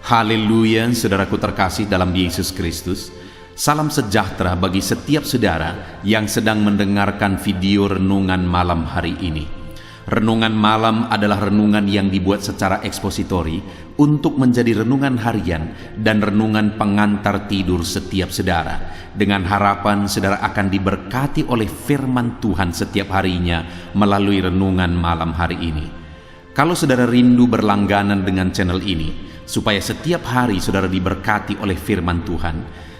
Haleluya, saudaraku terkasih dalam Yesus Kristus. Salam sejahtera bagi setiap saudara yang sedang mendengarkan video renungan malam hari ini. Renungan malam adalah renungan yang dibuat secara ekspositori untuk menjadi renungan harian dan renungan pengantar tidur setiap saudara. Dengan harapan saudara akan diberkati oleh firman Tuhan setiap harinya melalui renungan malam hari ini. Kalau saudara rindu berlangganan dengan channel ini, supaya setiap hari saudara diberkati oleh firman Tuhan,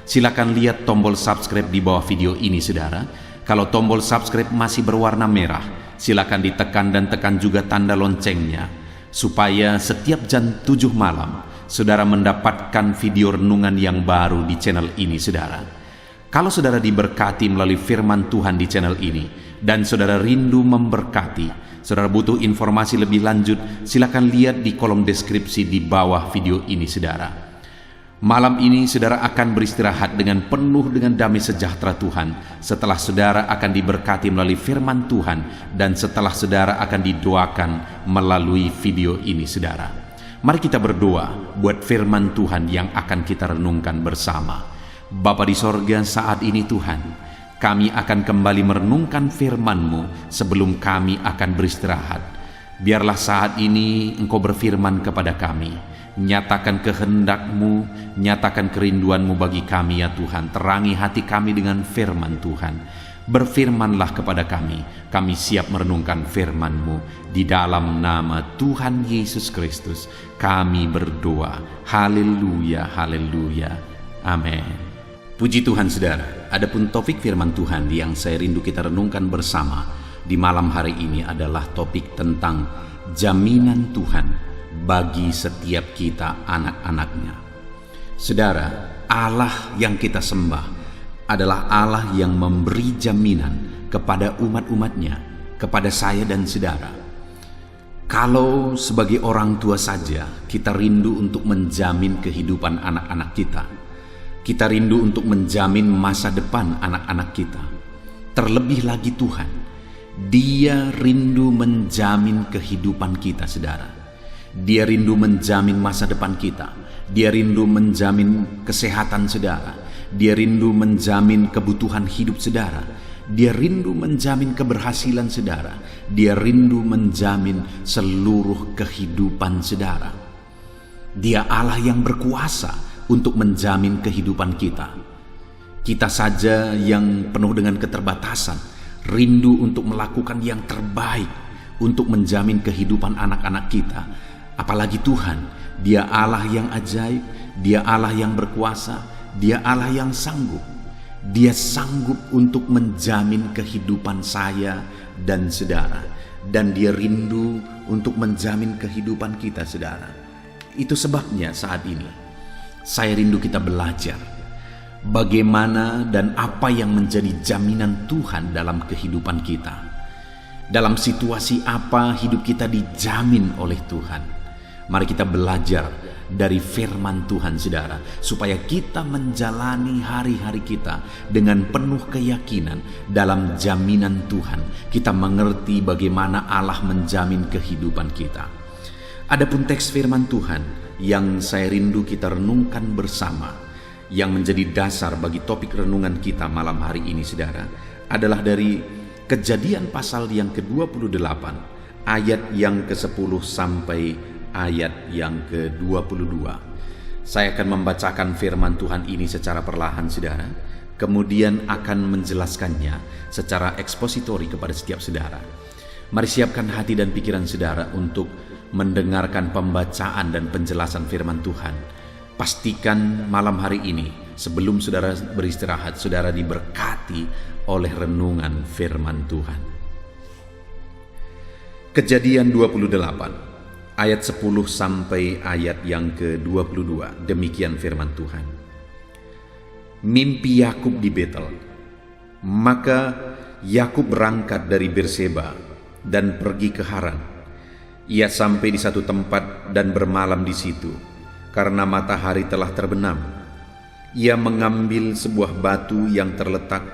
silakan lihat tombol subscribe di bawah video ini saudara. Kalau tombol subscribe masih berwarna merah, silakan ditekan dan tekan juga tanda loncengnya, supaya setiap jam 7 malam, saudara mendapatkan video renungan yang baru di channel ini saudara. Kalau saudara diberkati melalui firman Tuhan di channel ini, dan saudara rindu memberkati, saudara butuh informasi lebih lanjut, silakan lihat di kolom deskripsi di bawah video ini saudara. Malam ini saudara akan beristirahat dengan penuh dengan damai sejahtera Tuhan setelah saudara akan diberkati melalui firman Tuhan dan setelah saudara akan didoakan melalui video ini saudara. Mari kita berdoa buat firman Tuhan yang akan kita renungkan bersama. Bapa di sorga, saat ini Tuhan, kami akan kembali merenungkan firman-Mu sebelum kami akan beristirahat. Biarlah saat ini Engkau berfirman kepada kami, nyatakan kehendak-Mu, nyatakan kerinduan-Mu bagi kami ya Tuhan. Terangi hati kami dengan firman Tuhan. Berfirmanlah kepada kami siap merenungkan firman-Mu. Di dalam nama Tuhan Yesus Kristus kami berdoa. Haleluya, haleluya, amin. Puji Tuhan saudara, adapun topik firman Tuhan yang saya rindu kita renungkan bersama di malam hari ini adalah topik tentang jaminan Tuhan bagi setiap kita anak-anaknya. Saudara, Allah yang kita sembah adalah Allah yang memberi jaminan kepada umat-umatnya, kepada saya dan saudara. Kalau sebagai orang tua saja kita rindu untuk menjamin kehidupan anak-anak kita, kita rindu untuk menjamin masa depan anak-anak kita. Terlebih lagi Tuhan, Dia rindu menjamin kehidupan kita saudara. Dia rindu menjamin masa depan kita. Dia rindu menjamin kesehatan saudara. Dia rindu menjamin kebutuhan hidup saudara. Dia rindu menjamin keberhasilan saudara. Dia rindu menjamin seluruh kehidupan saudara. Dia Allah yang berkuasa untuk menjamin kehidupan kita. Kita saja yang penuh dengan keterbatasan, rindu untuk melakukan yang terbaik untuk menjamin kehidupan anak-anak kita. Apalagi Tuhan, Dia Allah yang ajaib, Dia Allah yang berkuasa, Dia Allah yang sanggup. Dia sanggup untuk menjamin kehidupan saya dan saudara. Dan Dia rindu untuk menjamin kehidupan kita saudara. Itu sebabnya saat ini saya rindu kita belajar bagaimana dan apa yang menjadi jaminan Tuhan dalam kehidupan kita. Dalam situasi apa hidup kita dijamin oleh Tuhan. Mari kita belajar dari firman Tuhan saudara, supaya kita menjalani hari-hari kita dengan penuh keyakinan dalam jaminan Tuhan. Kita mengerti bagaimana Allah menjamin kehidupan kita. Adapun teks firman Tuhan yang saya rindu kita renungkan bersama, yang menjadi dasar bagi topik renungan kita malam hari ini saudara, adalah dari Kejadian pasal yang ke-28 ayat yang ke-10 sampai ayat yang ke-22. Saya akan membacakan firman Tuhan ini secara perlahan saudara, kemudian akan menjelaskannya secara ekspositori kepada setiap saudara. Mari siapkan hati dan pikiran saudara untuk mendengarkan pembacaan dan penjelasan firman Tuhan. Pastikan malam hari ini sebelum saudara beristirahat, saudara diberkati oleh renungan firman Tuhan. Kejadian 28 ayat 10 sampai ayat yang ke-22. Demikian firman Tuhan. Mimpi Yakub di Betel. Maka Yakub berangkat dari Berseba dan pergi ke Haran. Ia sampai di satu tempat dan bermalam di situ, karena matahari telah terbenam. Ia mengambil sebuah batu yang terletak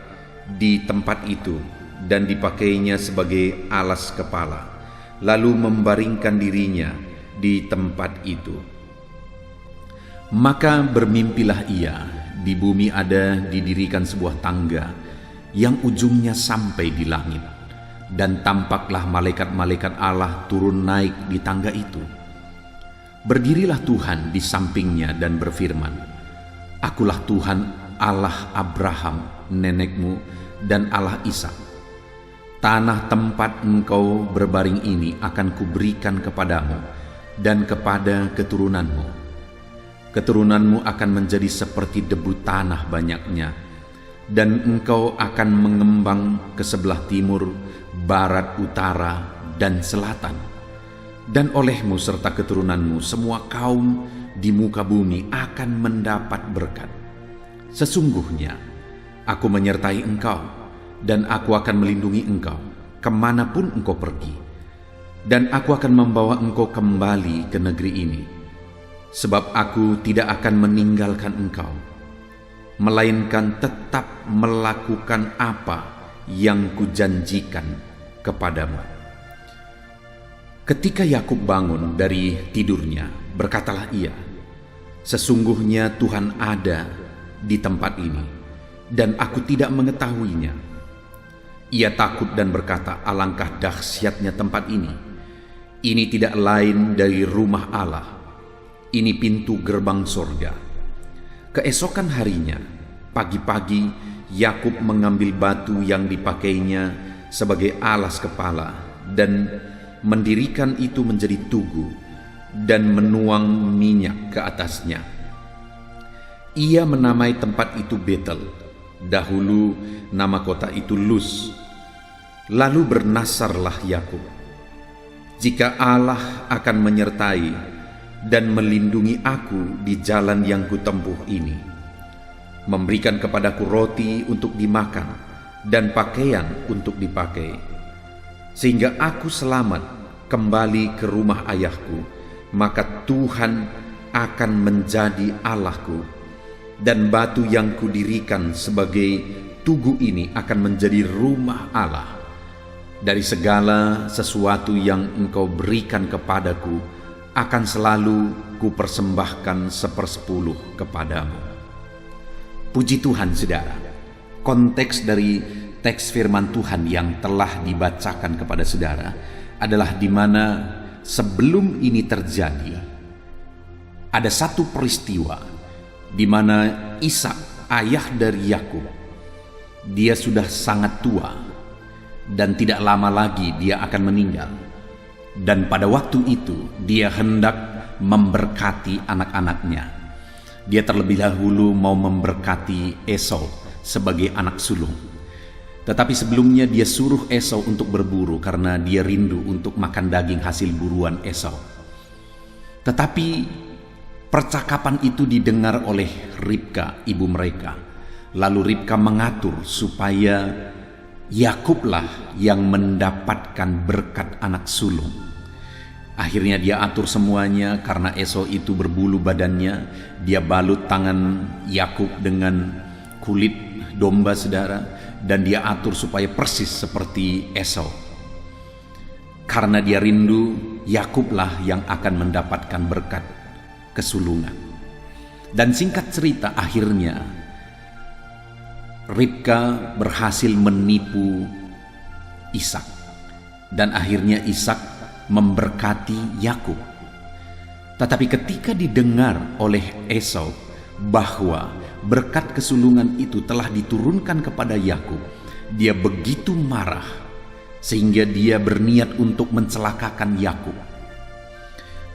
di tempat itu dan dipakainya sebagai alas kepala, lalu membaringkan dirinya di tempat itu. Maka bermimpilah ia, di bumi ada didirikan sebuah tangga yang ujungnya sampai di langit, dan tampaklah malaikat-malaikat Allah turun naik di tangga itu. Berdirilah Tuhan di sampingnya dan berfirman, "Akulah Tuhan Allah Abraham, nenekmu, dan Allah Ishak. Tanah tempat engkau berbaring ini akan kuberikan kepadamu dan kepada keturunanmu. Keturunanmu akan menjadi seperti debu tanah banyaknya, dan engkau akan mengembang ke sebelah timur, barat, utara, dan selatan. Dan olehmu serta keturunanmu semua kaum di muka bumi akan mendapat berkat. Sesungguhnya aku menyertai engkau, dan aku akan melindungi engkau kemanapun engkau pergi, dan aku akan membawa engkau kembali ke negeri ini. Sebab aku tidak akan meninggalkan engkau, melainkan tetap melakukan apa yang kujanjikan kepadamu." Ketika Yakub bangun dari tidurnya, berkatalah ia, "Sesungguhnya Tuhan ada di tempat ini, dan aku tidak mengetahuinya." Ia takut dan berkata, "Alangkah dahsyatnya tempat ini. Ini tidak lain dari rumah Allah. Ini pintu gerbang sorga." Keesokan harinya, pagi-pagi, Yakub mengambil batu yang dipakainya sebagai alas kepala dan mendirikan itu menjadi tugu dan menuang minyak ke atasnya. Ia menamai tempat itu Betel. Dahulu nama kota itu Luz. Lalu bernasarlah Yakub, "Jika Allah akan menyertai dan melindungi aku di jalan yang kutempuh ini, memberikan kepadaku roti untuk dimakan dan pakaian untuk dipakai, sehingga aku selamat kembali ke rumah ayahku, maka Tuhan akan menjadi Allahku, dan batu yang kudirikan sebagai tugu ini akan menjadi rumah Allah. Dari segala sesuatu yang engkau berikan kepadaku akan selalu kupersembahkan 1/10 kepadamu." Puji Tuhan, saudara. Konteks dari teks firman Tuhan yang telah dibacakan kepada saudara adalah di mana sebelum ini terjadi, ada satu peristiwa di mana Ishak, ayah dari Yakub, dia sudah sangat tua dan tidak lama lagi dia akan meninggal. Dan pada waktu itu dia hendak memberkati anak-anaknya. Dia terlebih dahulu mau memberkati Esau sebagai anak sulung. Tetapi sebelumnya dia suruh Esau untuk berburu karena dia rindu untuk makan daging hasil buruan Esau. Tetapi percakapan itu didengar oleh Ribka, ibu mereka. Lalu Ribka mengatur supaya Yakublah yang mendapatkan berkat anak sulung. Akhirnya dia atur semuanya karena Esau itu berbulu badannya. Dia balut tangan Yakub dengan kulit domba, saudara, dan dia atur supaya persis seperti Esau. Karena dia rindu, Yakublah yang akan mendapatkan berkat kesulungan. Dan singkat cerita, akhirnya Ribka berhasil menipu Ishak, dan akhirnya Ishak memberkati Yakub. Tetapi ketika didengar oleh Esau bahwa berkat kesulungan itu telah diturunkan kepada Yakub, dia begitu marah sehingga dia berniat untuk mencelakakan Yakub.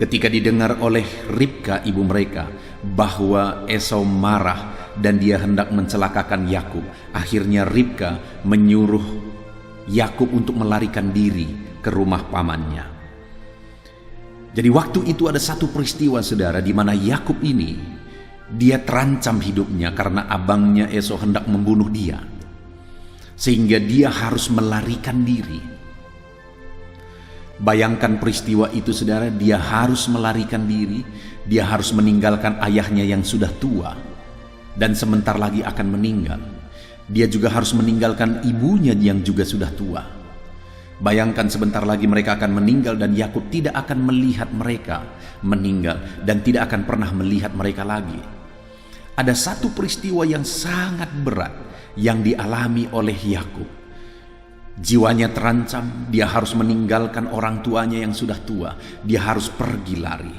Ketika didengar oleh Ribka, ibu mereka, bahwa Esau marah dan dia hendak mencelakakan Yakub, akhirnya Ribka menyuruh Yakub untuk melarikan diri ke rumah pamannya. Jadi waktu itu ada satu peristiwa, saudara, di mana Yakub ini dia terancam hidupnya karena abangnya Esau hendak membunuh dia, sehingga dia harus melarikan diri. Bayangkan peristiwa itu, saudara. Dia harus melarikan diri, dia harus meninggalkan ayahnya yang sudah tua dan sebentar lagi akan meninggal. Dia juga harus meninggalkan ibunya yang juga sudah tua. Bayangkan sebentar lagi mereka akan meninggal dan Yakub tidak akan melihat mereka meninggal dan tidak akan pernah melihat mereka lagi. Ada satu peristiwa yang sangat berat yang dialami oleh Yakub. Jiwanya terancam, dia harus meninggalkan orang tuanya yang sudah tua, dia harus pergi lari.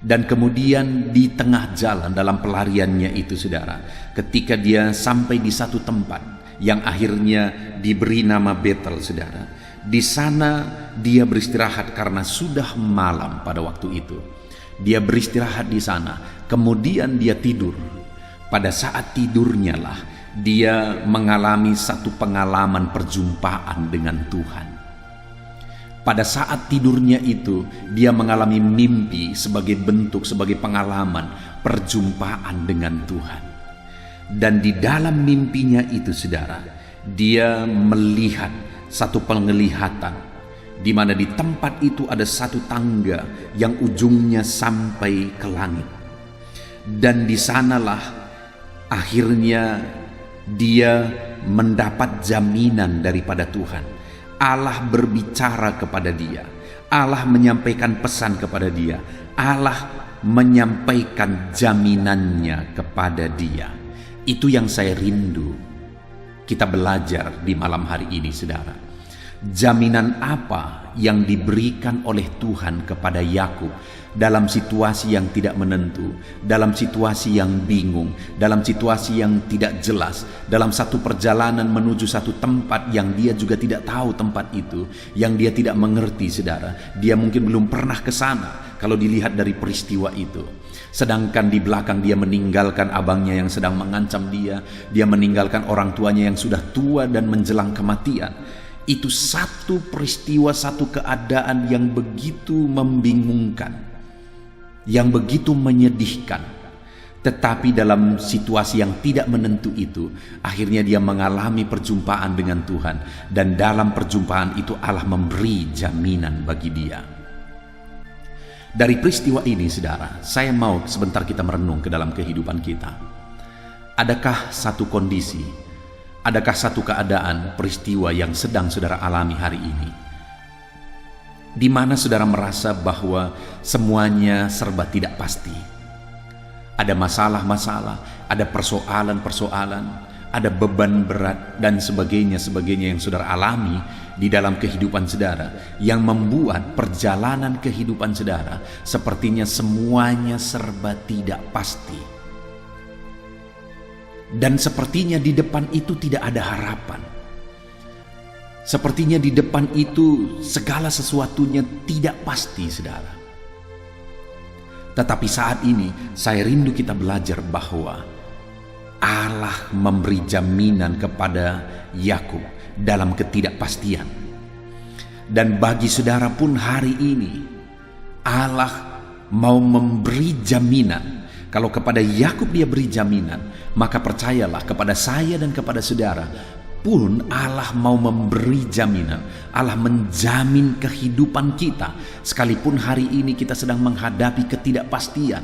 Dan kemudian di tengah jalan dalam pelariannya itu, saudara, ketika dia sampai di satu tempat yang akhirnya diberi nama Betel, saudara, di sana dia beristirahat karena sudah malam pada waktu itu. Dia beristirahat di sana, kemudian dia tidur. Pada saat tidurnya lah dia mengalami satu pengalaman perjumpaan dengan Tuhan. Pada saat tidurnya itu, dia mengalami mimpi sebagai bentuk, sebagai pengalaman perjumpaan dengan Tuhan. Dan di dalam mimpinya itu, saudara, dia melihat satu penglihatan, di mana di tempat itu ada satu tangga yang ujungnya sampai ke langit. Dan di sanalah akhirnya dia mendapat jaminan daripada Tuhan. Allah berbicara kepada dia, Allah menyampaikan pesan kepada dia, Allah menyampaikan jaminannya kepada dia. Itu yang saya rindu kita belajar di malam hari ini, saudara. Jaminan apa yang diberikan oleh Tuhan kepada Yakub dalam situasi yang tidak menentu, dalam situasi yang bingung, dalam situasi yang tidak jelas, dalam satu perjalanan menuju satu tempat yang dia juga tidak tahu tempat itu, yang dia tidak mengerti, saudara. Dia mungkin belum pernah ke sana kalau dilihat dari peristiwa itu. Sedangkan di belakang dia meninggalkan abangnya yang sedang mengancam dia meninggalkan orang tuanya yang sudah tua dan menjelang kematian. Itu satu peristiwa, satu keadaan yang begitu membingungkan, yang begitu menyedihkan. Tetapi dalam situasi yang tidak menentu itu, akhirnya dia mengalami perjumpaan dengan Tuhan. Dan dalam perjumpaan itu Allah memberi jaminan bagi dia. Dari peristiwa ini, saudara, saya mau sebentar kita merenung ke dalam kehidupan kita. Adakah satu kondisi, adakah satu keadaan, peristiwa yang sedang saudara alami hari ini, di mana saudara merasa bahwa semuanya serba tidak pasti? Ada masalah-masalah, ada persoalan-persoalan, ada beban berat dan sebagainya yang saudara alami di dalam kehidupan saudara, yang membuat perjalanan kehidupan saudara sepertinya semuanya serba tidak pasti. Dan sepertinya di depan itu tidak ada harapan. Sepertinya di depan itu segala sesuatunya tidak pasti, saudara. Tetapi saat ini saya rindu kita belajar bahwa Allah memberi jaminan kepada Yakub dalam ketidakpastian. Dan bagi saudara pun hari ini Allah mau memberi jaminan. Kalau kepada Yakub dia beri jaminan, maka percayalah kepada saya dan kepada saudara pun Allah mau memberi jaminan. Allah menjamin kehidupan kita. Sekalipun hari ini kita sedang menghadapi ketidakpastian,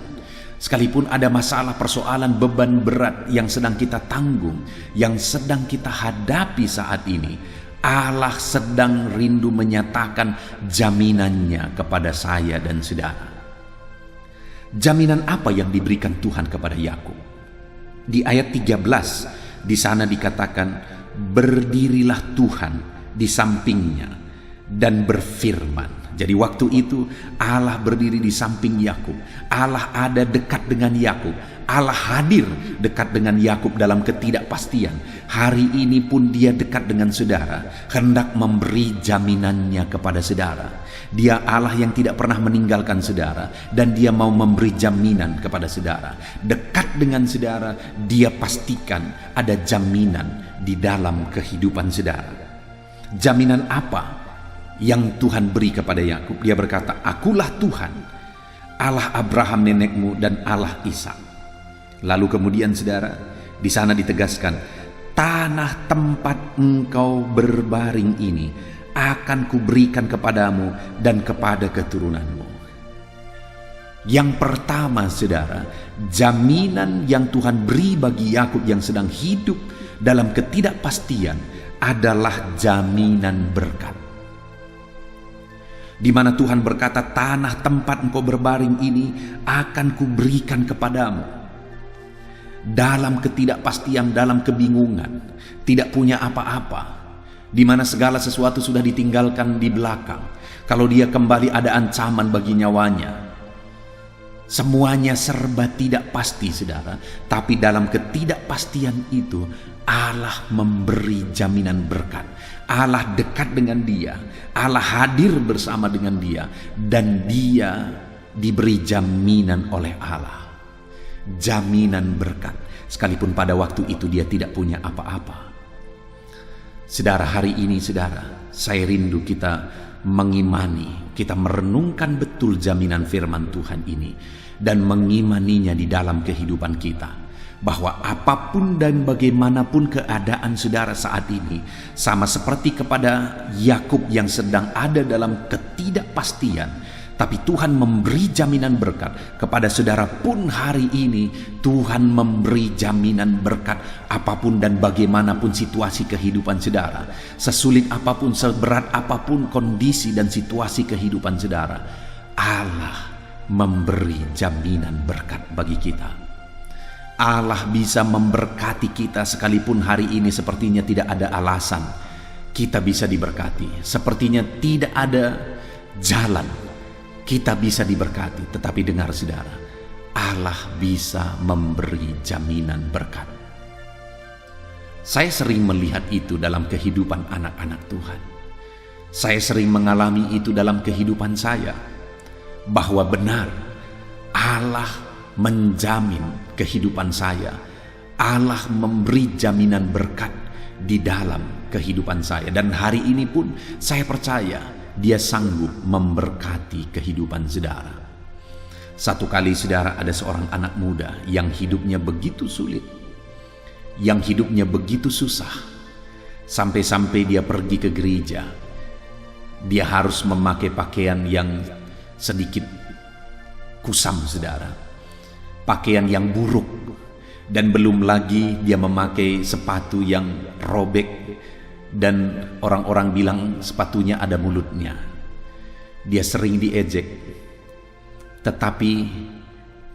sekalipun ada masalah, persoalan, beban berat yang sedang kita tanggung, yang sedang kita hadapi saat ini, Allah sedang rindu menyatakan jaminannya kepada saya dan saudara. Jaminan apa yang diberikan Tuhan kepada Yakub? Di ayat 13 di sana dikatakan, berdirilah Tuhan di sampingnya dan berfirman. Jadi waktu itu Allah berdiri di samping Yakub. Allah ada dekat dengan Yakub. Allah hadir dekat dengan Yakub dalam ketidakpastian. Hari ini pun dia dekat dengan saudara, hendak memberi jaminannya kepada saudara. Dia Allah yang tidak pernah meninggalkan saudara, dan dia mau memberi jaminan kepada saudara. Dekat dengan saudara, dia pastikan ada jaminan di dalam kehidupan saudara. Jaminan apa yang Tuhan beri kepada Yakub? Dia berkata, akulah Tuhan, Allah Abraham nenekmu dan Allah Ishak. Lalu kemudian saudara, di sana ditegaskan, tanah tempat engkau berbaring ini akan kuberikan kepadamu dan kepada keturunanmu. Yang pertama, saudara, jaminan yang Tuhan beri bagi Yakub yang sedang hidup dalam ketidakpastian adalah jaminan berkat. Di mana Tuhan berkata, tanah tempat engkau berbaring ini akan kuberikan kepadamu. Dalam ketidakpastian, dalam kebingungan, tidak punya apa-apa, di mana segala sesuatu sudah ditinggalkan di belakang. Kalau dia kembali ada ancaman bagi nyawanya. Semuanya serba tidak pasti, saudara. Tapi dalam ketidakpastian itu, Allah memberi jaminan berkat. Allah dekat dengan dia, Allah hadir bersama dengan dia, dan dia diberi jaminan oleh Allah. Jaminan berkat, sekalipun pada waktu itu dia tidak punya apa-apa. Saudara, hari ini saudara, saya rindu kita mengimani, kita merenungkan betul jaminan firman Tuhan ini dan mengimaninya di dalam kehidupan kita. Bahwa apapun dan bagaimanapun keadaan saudara saat ini, sama seperti kepada Yakub yang sedang ada dalam ketidakpastian, tapi Tuhan memberi jaminan berkat kepada saudara pun hari ini. Tuhan memberi jaminan berkat apapun dan bagaimanapun situasi kehidupan saudara, sesulit apapun, seberat apapun kondisi dan situasi kehidupan saudara, Allah memberi jaminan berkat bagi kita. Allah bisa memberkati kita sekalipun hari ini sepertinya tidak ada alasan kita bisa diberkati. Sepertinya tidak ada jalan kita bisa diberkati. Tetapi dengar saudara, Allah bisa memberi jaminan berkat. Saya sering melihat itu dalam kehidupan anak-anak Tuhan. Saya sering mengalami itu dalam kehidupan saya. Bahwa benar Allah menjamin kehidupan saya. Allah memberi jaminan berkat di dalam kehidupan saya. Dan hari ini pun saya percaya Dia sanggup memberkati kehidupan saudara. Satu kali saudara, ada seorang anak muda yang hidupnya begitu sulit, yang hidupnya begitu susah, sampai-sampai dia pergi ke gereja. Dia harus memakai pakaian yang sedikit kusam saudara, pakaian yang buruk, dan belum lagi dia memakai sepatu yang robek, dan orang-orang bilang sepatunya ada mulutnya. Dia sering diejek, tetapi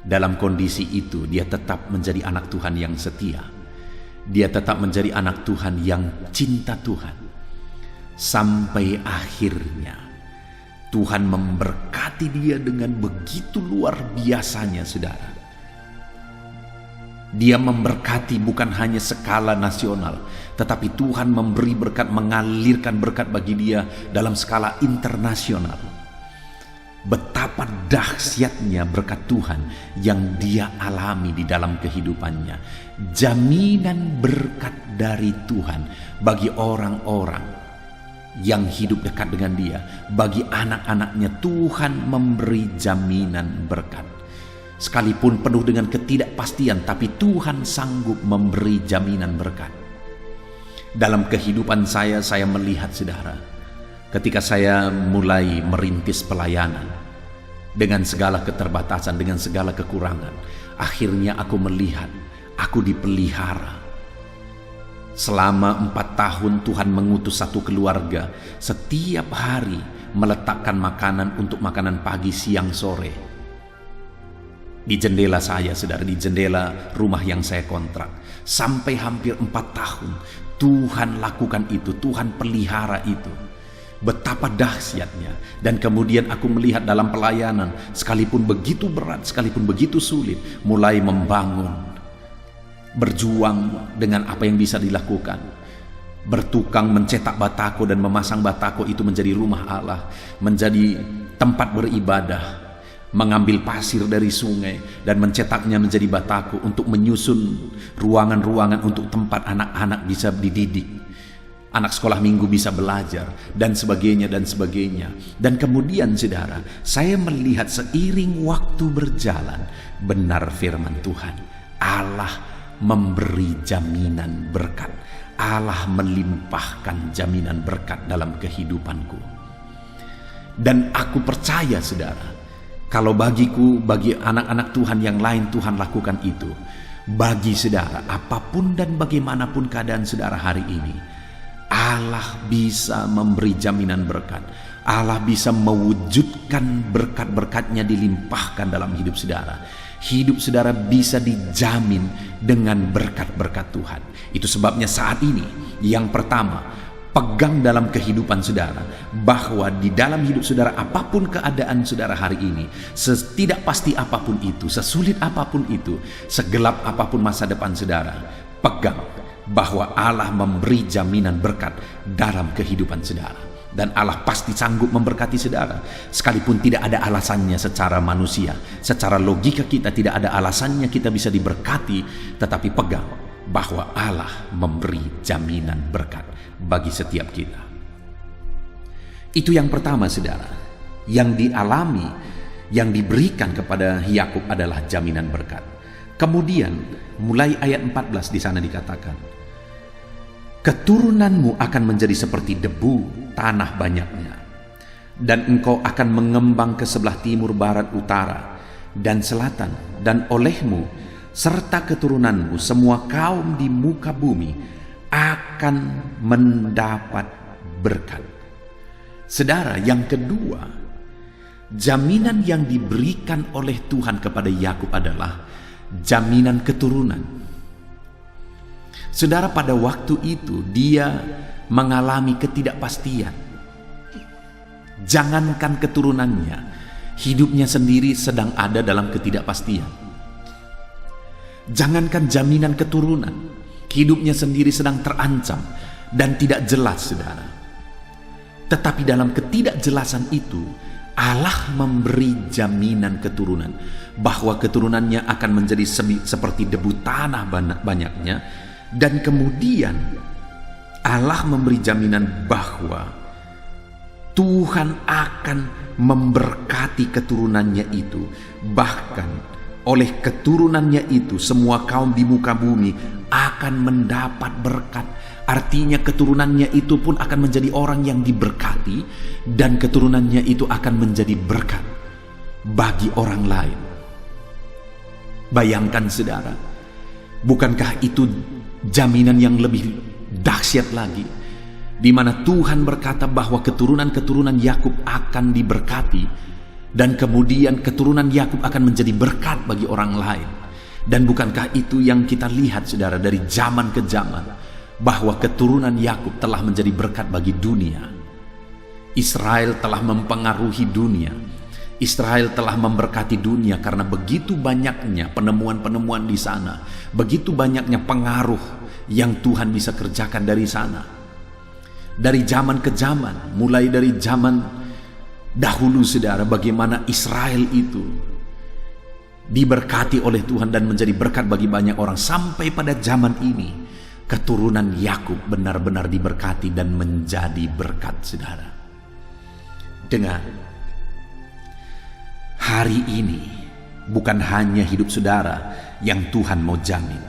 dalam kondisi itu dia tetap menjadi anak Tuhan yang setia. Dia tetap menjadi anak Tuhan yang cinta Tuhan. Sampai akhirnya Tuhan memberkati dia dengan begitu luar biasanya saudara. Dia memberkati bukan hanya skala nasional, tetapi Tuhan memberi berkat, mengalirkan berkat bagi dia dalam skala internasional. Betapa dahsyatnya berkat Tuhan yang dia alami di dalam kehidupannya. Jaminan berkat dari Tuhan bagi orang-orang yang hidup dekat dengan dia. Bagi anak-anaknya Tuhan memberi jaminan berkat. Sekalipun penuh dengan ketidakpastian, tapi Tuhan sanggup memberi jaminan berkat. Dalam kehidupan saya melihat saudara, ketika saya mulai merintis pelayanan, dengan segala keterbatasan, dengan segala kekurangan, akhirnya aku melihat, aku dipelihara. Selama 4 tahun Tuhan mengutus satu keluarga, setiap hari meletakkan makanan untuk makanan pagi, siang, sore. Di jendela saya, saudara, di jendela rumah yang saya kontrak. Sampai hampir 4 tahun Tuhan lakukan itu, Tuhan pelihara itu. Betapa dahsyatnya. Dan kemudian aku melihat dalam pelayanan, sekalipun begitu berat, sekalipun begitu sulit, mulai membangun, berjuang dengan apa yang bisa dilakukan. Bertukang mencetak batako dan memasang batako itu menjadi rumah Allah, menjadi tempat beribadah. Mengambil pasir dari sungai dan mencetaknya menjadi batako untuk menyusun ruangan-ruangan untuk tempat anak-anak bisa dididik, anak sekolah minggu bisa belajar, dan sebagainya dan sebagainya. Dan kemudian saudara, saya melihat seiring waktu berjalan, benar firman Tuhan, Allah memberi jaminan berkat. Allah melimpahkan jaminan berkat dalam kehidupanku. Dan aku percaya saudara, kalau bagiku, bagi anak-anak Tuhan yang lain, Tuhan lakukan itu. Bagi saudara, apapun dan bagaimanapun keadaan saudara hari ini, Allah bisa memberi jaminan berkat. Allah bisa mewujudkan berkat-berkatnya dilimpahkan dalam hidup saudara. Hidup saudara bisa dijamin dengan berkat-berkat Tuhan. Itu sebabnya saat ini yang pertama, pegang dalam kehidupan saudara bahwa di dalam hidup saudara, apapun keadaan saudara hari ini, setidak pasti apapun itu, sesulit apapun itu, segelap apapun masa depan saudara, pegang bahwa Allah memberi jaminan berkat dalam kehidupan saudara. Dan Allah pasti sanggup memberkati saudara, sekalipun tidak ada alasannya secara manusia, secara logika kita tidak ada alasannya kita bisa diberkati, tetapi pegang bahwa Allah memberi jaminan berkat bagi setiap kita. Itu yang pertama saudara, yang dialami, yang diberikan kepada Yakub adalah jaminan berkat. Kemudian mulai ayat 14 di sana dikatakan, keturunanmu akan menjadi seperti debu tanah banyaknya, dan engkau akan mengembang ke sebelah timur, barat, utara, dan selatan, dan olehmu serta keturunanmu semua kaum di muka bumi akan mendapat berkat. Saudara, yang kedua, jaminan yang diberikan oleh Tuhan kepada Yakub adalah jaminan keturunan. Saudara, pada waktu itu dia mengalami ketidakpastian. Jangankan keturunannya, hidupnya sendiri sedang ada dalam ketidakpastian. Jangankan jaminan keturunan, hidupnya sendiri sedang terancam dan tidak jelas, saudara. Tetapi dalam ketidakjelasan itu, Allah memberi jaminan keturunan, bahwa keturunannya akan menjadi seperti debu tanah banyaknya. Dan kemudian Allah memberi jaminan bahwa Tuhan akan memberkati keturunannya itu. Bahkan oleh keturunannya itu semua kaum di muka bumi akan mendapat berkat. Artinya keturunannya itu pun akan menjadi orang yang diberkati, dan keturunannya itu akan menjadi berkat bagi orang lain. Bayangkan saudara, bukankah itu jaminan yang lebih dahsyat lagi, di mana Tuhan berkata bahwa keturunan-keturunan Yakub akan diberkati, dan kemudian keturunan Yakub akan menjadi berkat bagi orang lain. Dan bukankah itu yang kita lihat saudara dari zaman ke zaman, bahwa keturunan Yakub telah menjadi berkat bagi dunia. Israel telah mempengaruhi dunia. Israel telah memberkati dunia karena begitu banyaknya penemuan-penemuan di sana, begitu banyaknya pengaruh yang Tuhan bisa kerjakan dari sana. Dari zaman ke zaman, mulai dari zaman dahulu saudara, bagaimana Israel itu diberkati oleh Tuhan dan menjadi berkat bagi banyak orang, sampai pada zaman ini keturunan Yakub benar-benar diberkati dan menjadi berkat saudara. Dengar, hari ini bukan hanya hidup saudara yang Tuhan mau jamin,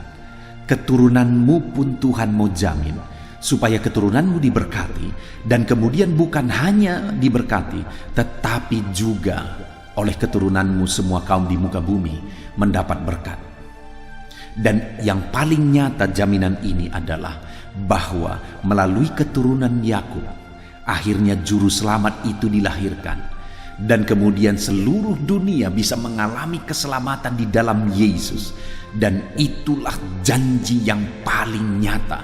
keturunanmu pun Tuhan mau jamin supaya keturunanmu diberkati, dan kemudian bukan hanya diberkati, tetapi juga oleh keturunanmu semua kaum di muka bumi mendapat berkat. Dan yang paling nyata jaminan ini adalah bahwa melalui keturunan Yakub akhirnya juru selamat itu dilahirkan. Dan kemudian seluruh dunia bisa mengalami keselamatan di dalam Yesus. Dan itulah janji yang paling nyata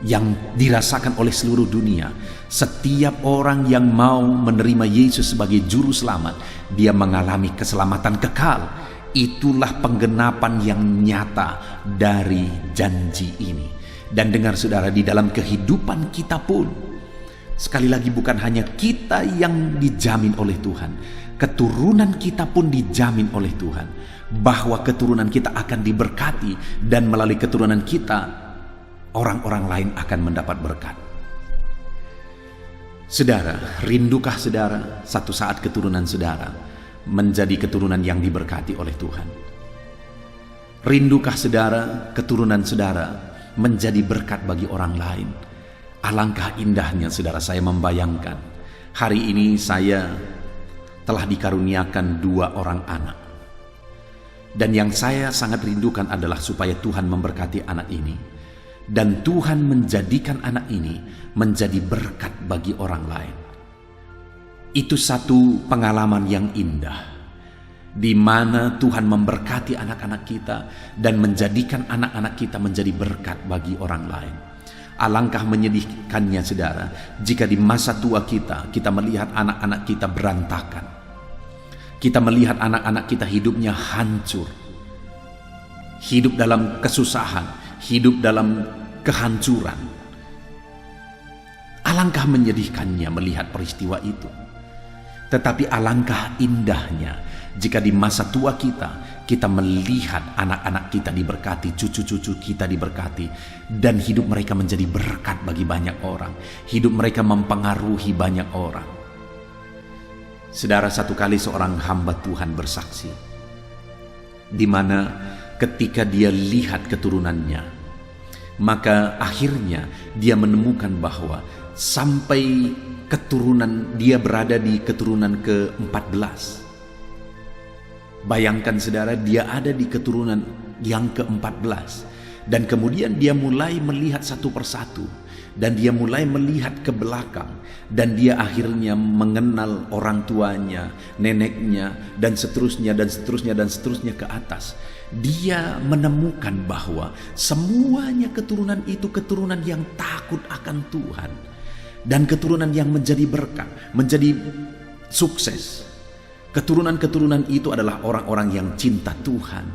yang dirasakan oleh seluruh dunia. Setiap orang yang mau menerima Yesus sebagai juru selamat, dia mengalami keselamatan kekal. Itulah penggenapan yang nyata dari janji ini. Dan dengar saudara, di dalam kehidupan kita pun, sekali lagi bukan hanya kita yang dijamin oleh Tuhan, keturunan kita pun dijamin oleh Tuhan, bahwa keturunan kita akan diberkati, dan melalui keturunan kita orang-orang lain akan mendapat berkat. Saudara, rindukah saudara satu saat keturunan saudara menjadi keturunan yang diberkati oleh Tuhan? Rindukah saudara keturunan saudara menjadi berkat bagi orang lain? Alangkah indahnya saudara, saya membayangkan hari ini saya telah dikaruniakan 2 orang anak, dan yang saya sangat rindukan adalah supaya Tuhan memberkati anak ini, Dan Tuhan menjadikan anak ini menjadi berkat bagi orang lain. Itu satu pengalaman yang indah, di mana Tuhan memberkati anak-anak kita dan menjadikan anak-anak kita menjadi berkat bagi orang lain. Alangkah menyedihkannya, saudara, jika di masa tua kita melihat anak-anak kita berantakan. Kita melihat anak-anak kita hidupnya hancur, hidup dalam kesusahan, hidup dalam kehancuran. Alangkah menyedihkannya melihat peristiwa itu. Tetapi alangkah indahnya jika di masa tua kita melihat anak-anak kita diberkati, cucu-cucu kita diberkati, dan hidup mereka menjadi berkat bagi banyak orang. Hidup mereka mempengaruhi banyak orang. Saudara, satu kali seorang hamba Tuhan bersaksi, di mana ketika dia lihat keturunannya, maka akhirnya dia menemukan bahwa sampai keturunan dia berada di keturunan ke-14. Bayangkan saudara, dia ada di keturunan yang ke-14, dan kemudian dia mulai melihat satu persatu, dan dia mulai melihat ke belakang, dan dia akhirnya mengenal orang tuanya, neneknya, dan seterusnya dan seterusnya dan seterusnya ke atas. Dia menemukan bahwa semuanya keturunan itu keturunan yang takut akan Tuhan, dan keturunan yang menjadi berkat, menjadi sukses. Keturunan-keturunan itu adalah orang-orang yang cinta Tuhan,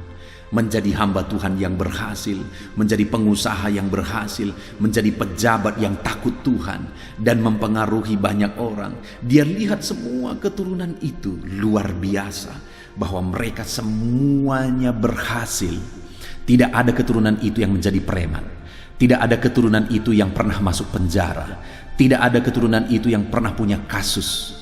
menjadi hamba Tuhan yang berhasil, menjadi pengusaha yang berhasil, menjadi pejabat yang takut Tuhan, dan mempengaruhi banyak orang. Dia lihat semua keturunan itu luar biasa, bahwa mereka semuanya berhasil. Tidak ada keturunan itu yang menjadi preman. Tidak ada keturunan itu yang pernah masuk penjara. Tidak ada keturunan itu yang pernah punya kasus.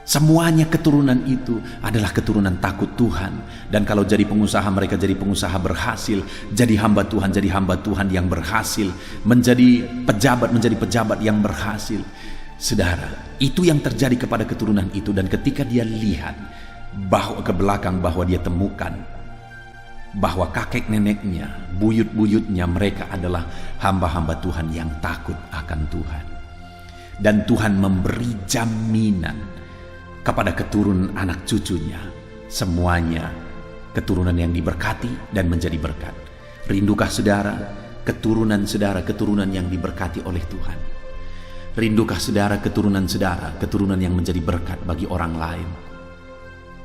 Semuanya keturunan itu adalah keturunan takut Tuhan. Dan kalau jadi pengusaha, mereka jadi pengusaha berhasil. Jadi hamba Tuhan yang berhasil. Menjadi pejabat yang berhasil. Saudara, itu yang terjadi kepada keturunan itu. Dan ketika dia lihat bahwa ke belakang, bahwa dia temukan bahwa kakek neneknya, buyut-buyutnya, mereka adalah hamba-hamba Tuhan yang takut akan Tuhan. Dan Tuhan memberi jaminan kepada keturunan anak cucunya, semuanya keturunan yang diberkati dan menjadi berkat. Rindukah saudara keturunan yang diberkati oleh Tuhan? Rindukah saudara keturunan yang menjadi berkat bagi orang lain?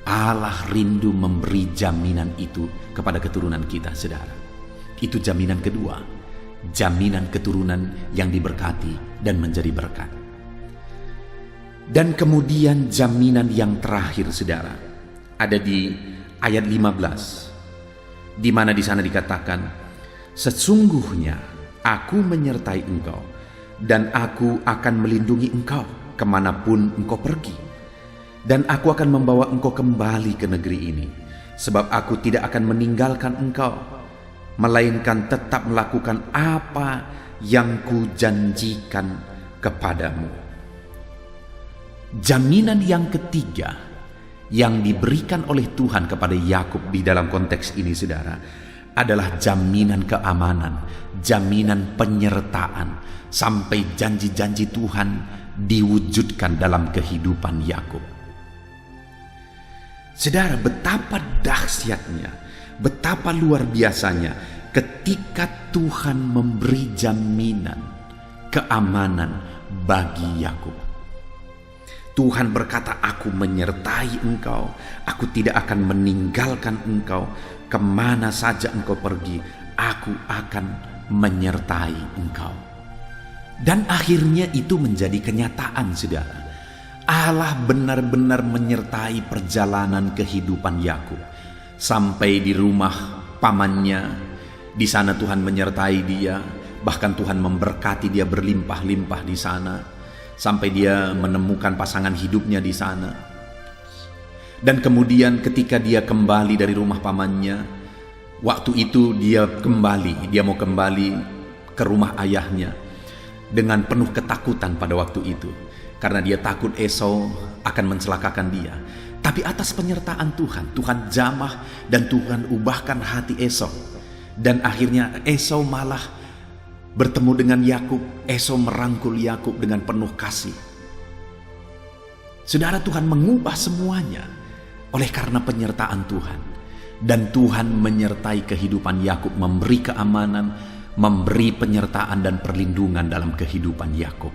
Allah rindu memberi jaminan itu kepada keturunan kita, saudara. Itu jaminan kedua, jaminan keturunan yang diberkati dan menjadi berkat. Dan kemudian jaminan yang terakhir, saudara, ada di ayat 15, di mana di sana dikatakan, sesungguhnya aku menyertai engkau, dan aku akan melindungi engkau kemanapun engkau pergi. Dan aku akan membawa engkau kembali ke negeri ini, sebab aku tidak akan meninggalkan engkau, melainkan tetap melakukan apa yang kujanjikan kepadamu. Jaminan yang ketiga yang diberikan oleh Tuhan kepada Yakub di dalam konteks ini, saudara, adalah jaminan keamanan, jaminan penyertaan, sampai janji-janji Tuhan diwujudkan dalam kehidupan Yakub. Saudara, betapa dahsyatnya, betapa luar biasanya ketika Tuhan memberi jaminan keamanan bagi Yakub. Tuhan berkata, aku menyertai engkau, aku tidak akan meninggalkan engkau, kemana saja engkau pergi, aku akan menyertai engkau. Dan akhirnya itu menjadi kenyataan, saudara. Allah benar-benar menyertai perjalanan kehidupan Yakub sampai di rumah pamannya. Di sana Tuhan menyertai dia, bahkan Tuhan memberkati dia berlimpah-limpah di sana sampai dia menemukan pasangan hidupnya di sana. Dan kemudian ketika dia kembali dari rumah pamannya, waktu itu dia mau kembali ke rumah ayahnya dengan penuh ketakutan pada waktu itu. Karena dia takut Esau akan mencelakakan dia. Tapi atas penyertaan Tuhan, Tuhan jamah dan Tuhan ubahkan hati Esau. Dan akhirnya Esau malah bertemu dengan Yakub. Esau merangkul Yakub dengan penuh kasih. Saudara, Tuhan mengubah semuanya oleh karena penyertaan Tuhan. Dan Tuhan menyertai kehidupan Yakub, memberi keamanan, memberi penyertaan dan perlindungan dalam kehidupan Yakub.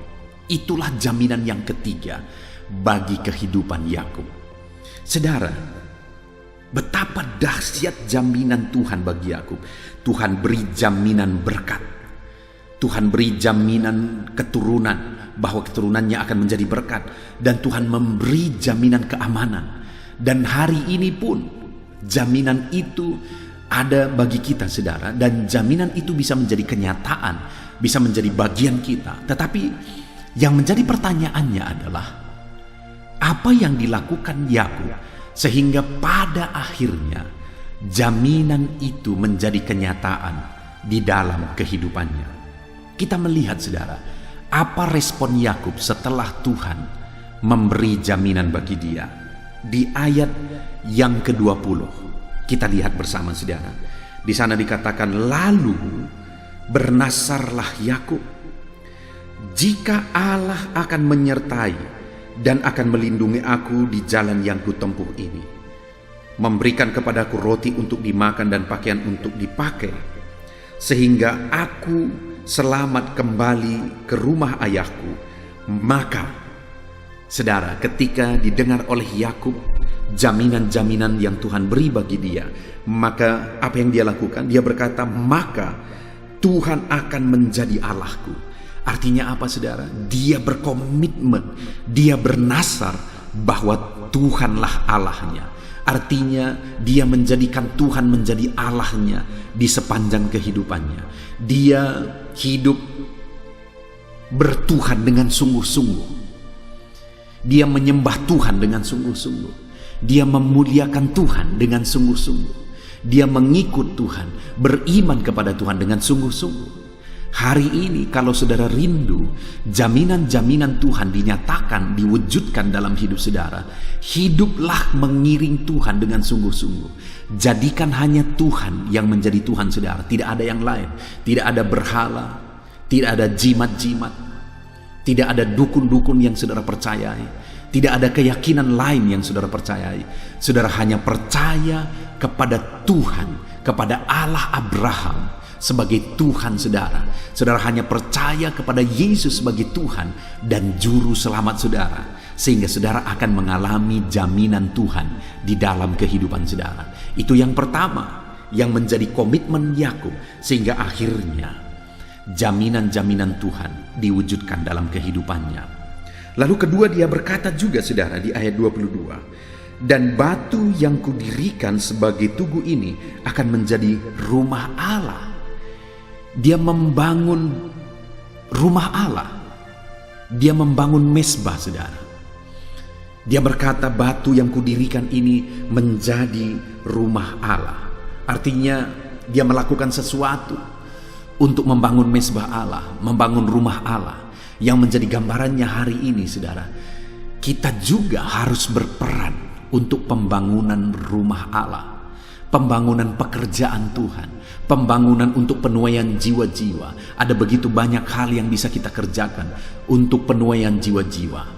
Itulah jaminan yang ketiga bagi kehidupan Yakub. Saudara, betapa dahsyat jaminan Tuhan bagi Yakub. Tuhan beri jaminan berkat. Tuhan beri jaminan keturunan, bahwa keturunannya akan menjadi berkat. Dan Tuhan memberi jaminan keamanan. Dan hari ini pun jaminan itu ada bagi kita, saudara. Dan jaminan itu bisa menjadi kenyataan, bisa menjadi bagian kita. Tetapi yang menjadi pertanyaannya adalah, apa yang dilakukan Yakub sehingga pada akhirnya jaminan itu menjadi kenyataan di dalam kehidupannya? Kita melihat, saudara, apa respon Yakub setelah Tuhan memberi jaminan bagi dia. Di ayat yang ke-20 kita lihat bersama, saudara. Di sana dikatakan, lalu bernasarlah Yakub, jika Allah akan menyertai dan akan melindungi aku di jalan yang kutempuh ini, memberikan kepadaku roti untuk dimakan dan pakaian untuk dipakai, sehingga aku selamat kembali ke rumah ayahku. Maka, saudara, ketika didengar oleh Yakub jaminan-jaminan yang Tuhan beri bagi dia, maka apa yang dia lakukan? Dia berkata, maka Tuhan akan menjadi Allahku. Artinya apa, saudara? Dia berkomitmen, dia bernasar bahwa Tuhanlah Allahnya. Artinya dia menjadikan Tuhan menjadi Allahnya di sepanjang kehidupannya. Dia hidup bertuhan dengan sungguh-sungguh. Dia menyembah Tuhan dengan sungguh-sungguh. Dia memuliakan Tuhan dengan sungguh-sungguh. Dia mengikut Tuhan, beriman kepada Tuhan dengan sungguh-sungguh. Hari ini kalau saudara rindu jaminan-jaminan Tuhan dinyatakan, diwujudkan dalam hidup saudara, hiduplah mengiring Tuhan dengan sungguh-sungguh. Jadikan hanya Tuhan yang menjadi Tuhan saudara, tidak ada yang lain. Tidak ada berhala, tidak ada jimat-jimat, tidak ada dukun-dukun yang saudara percayai, tidak ada keyakinan lain yang saudara percayai. Saudara hanya percaya kepada Tuhan, kepada Allah Abraham sebagai Tuhan saudara. Saudara hanya percaya kepada Yesus sebagai Tuhan dan Juru Selamat saudara, sehingga saudara akan mengalami jaminan Tuhan di dalam kehidupan saudara. Itu yang pertama yang menjadi komitmen Yakub, sehingga akhirnya jaminan-jaminan Tuhan diwujudkan dalam kehidupannya. Lalu kedua, dia berkata juga, saudara, di ayat 22, dan batu yang kudirikan sebagai tugu ini akan menjadi rumah Allah. Dia membangun rumah Allah. Dia membangun mezbah, saudara. Dia berkata, batu yang kudirikan ini menjadi rumah Allah. Artinya dia melakukan sesuatu untuk membangun mezbah Allah, membangun rumah Allah, yang menjadi gambarannya hari ini, saudara. Kita juga harus berperan untuk pembangunan rumah Allah, pembangunan pekerjaan Tuhan, pembangunan untuk penuaian jiwa-jiwa. Ada begitu banyak hal yang bisa kita kerjakan untuk penuaian jiwa-jiwa.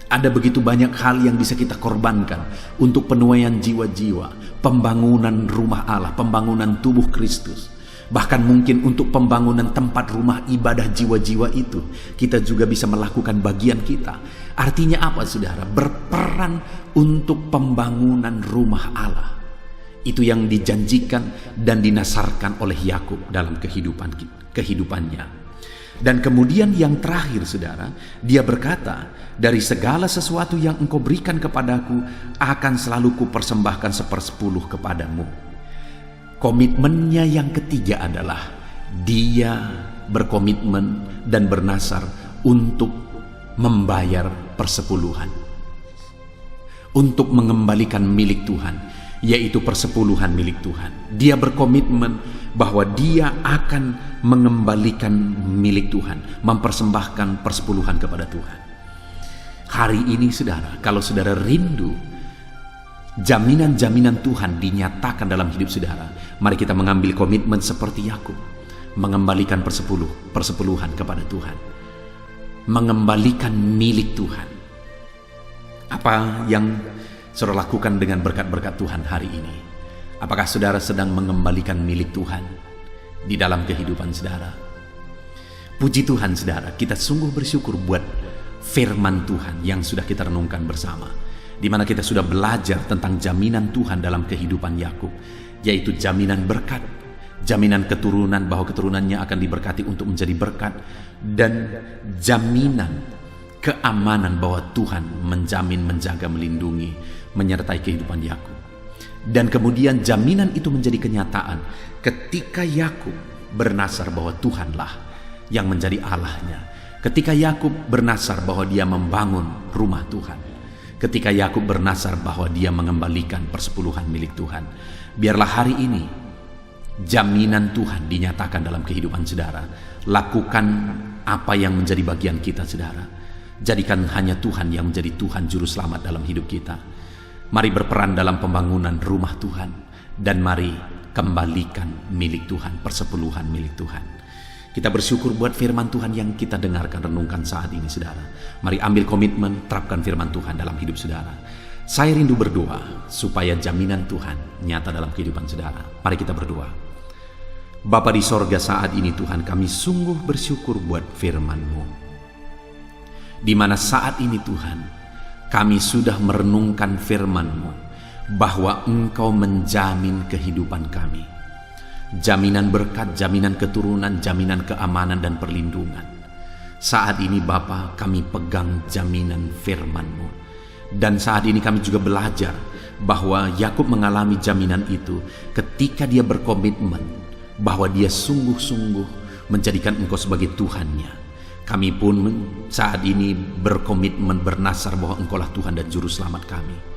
Ada begitu banyak hal yang bisa kita korbankan untuk penuaian jiwa-jiwa, pembangunan rumah Allah, pembangunan tubuh Kristus. Bahkan mungkin untuk pembangunan tempat rumah ibadah jiwa-jiwa itu, kita juga bisa melakukan bagian kita. Artinya apa, saudara? Berperan untuk pembangunan rumah Allah. Itu yang dijanjikan dan dinasarkan oleh Yakub dalam kehidupannya. Dan kemudian yang terakhir, saudara, dia berkata, dari segala sesuatu yang engkau berikan kepadaku, akan selalu kupersembahkan 1/10 kepadamu. Komitmennya yang ketiga adalah dia berkomitmen dan bernasar untuk membayar persepuluhan, untuk mengembalikan milik Tuhan, yaitu persepuluhan milik Tuhan. Dia berkomitmen bahwa dia akan mengembalikan milik Tuhan, mempersembahkan persepuluhan kepada Tuhan. Hari ini, saudara, kalau saudara rindu Jaminan-jaminan Tuhan dinyatakan dalam hidup saudara. Mari kita mengambil komitmen seperti Yakub, mengembalikan persepuluhan kepada Tuhan, mengembalikan milik Tuhan. Apa yang saudara lakukan dengan berkat-berkat Tuhan hari ini? Apakah saudara sedang mengembalikan milik Tuhan di dalam kehidupan saudara? Puji Tuhan saudara, kita sungguh bersyukur buat firman Tuhan yang sudah kita renungkan bersama, di mana kita sudah belajar tentang jaminan Tuhan dalam kehidupan Yakub, yaitu jaminan berkat, jaminan keturunan bahwa keturunannya akan diberkati untuk menjadi berkat, dan jaminan keamanan bahwa Tuhan menjamin, menjaga, melindungi, menyertai kehidupan Yakub. Dan kemudian jaminan itu menjadi kenyataan ketika Yakub bernasar bahwa Tuhanlah yang menjadi Allahnya. Ketika Yakub bernasar bahwa dia membangun rumah Tuhan. Ketika Yakub bernasar bahwa dia mengembalikan persepuluhan milik Tuhan. Biarlah hari ini jaminan Tuhan dinyatakan dalam kehidupan saudara. Lakukan apa yang menjadi bagian kita saudara. Jadikan hanya Tuhan yang menjadi Tuhan juru selamat dalam hidup kita. Mari berperan dalam pembangunan rumah Tuhan. Dan mari kembalikan milik Tuhan, persepuluhan milik Tuhan. Kita bersyukur buat firman Tuhan yang kita dengarkan, renungkan saat ini saudara. Mari ambil komitmen, terapkan firman Tuhan dalam hidup saudara. Saya rindu berdoa supaya jaminan Tuhan nyata dalam kehidupan saudara. Mari kita berdoa. Bapa di sorga, saat ini Tuhan kami sungguh bersyukur buat firman-Mu, di mana saat ini Tuhan kami sudah merenungkan firman-Mu bahwa Engkau menjamin kehidupan kami. Jaminan berkat, jaminan keturunan, jaminan keamanan dan perlindungan. Saat ini Bapa, kami pegang jaminan firman-Mu. Dan saat ini kami juga belajar bahwa Yakub mengalami jaminan itu ketika dia berkomitmen bahwa dia sungguh-sungguh menjadikan Engkau sebagai Tuhannya. Kami pun saat ini berkomitmen bernasar bahwa Engkaulah Tuhan dan Juru Selamat kami.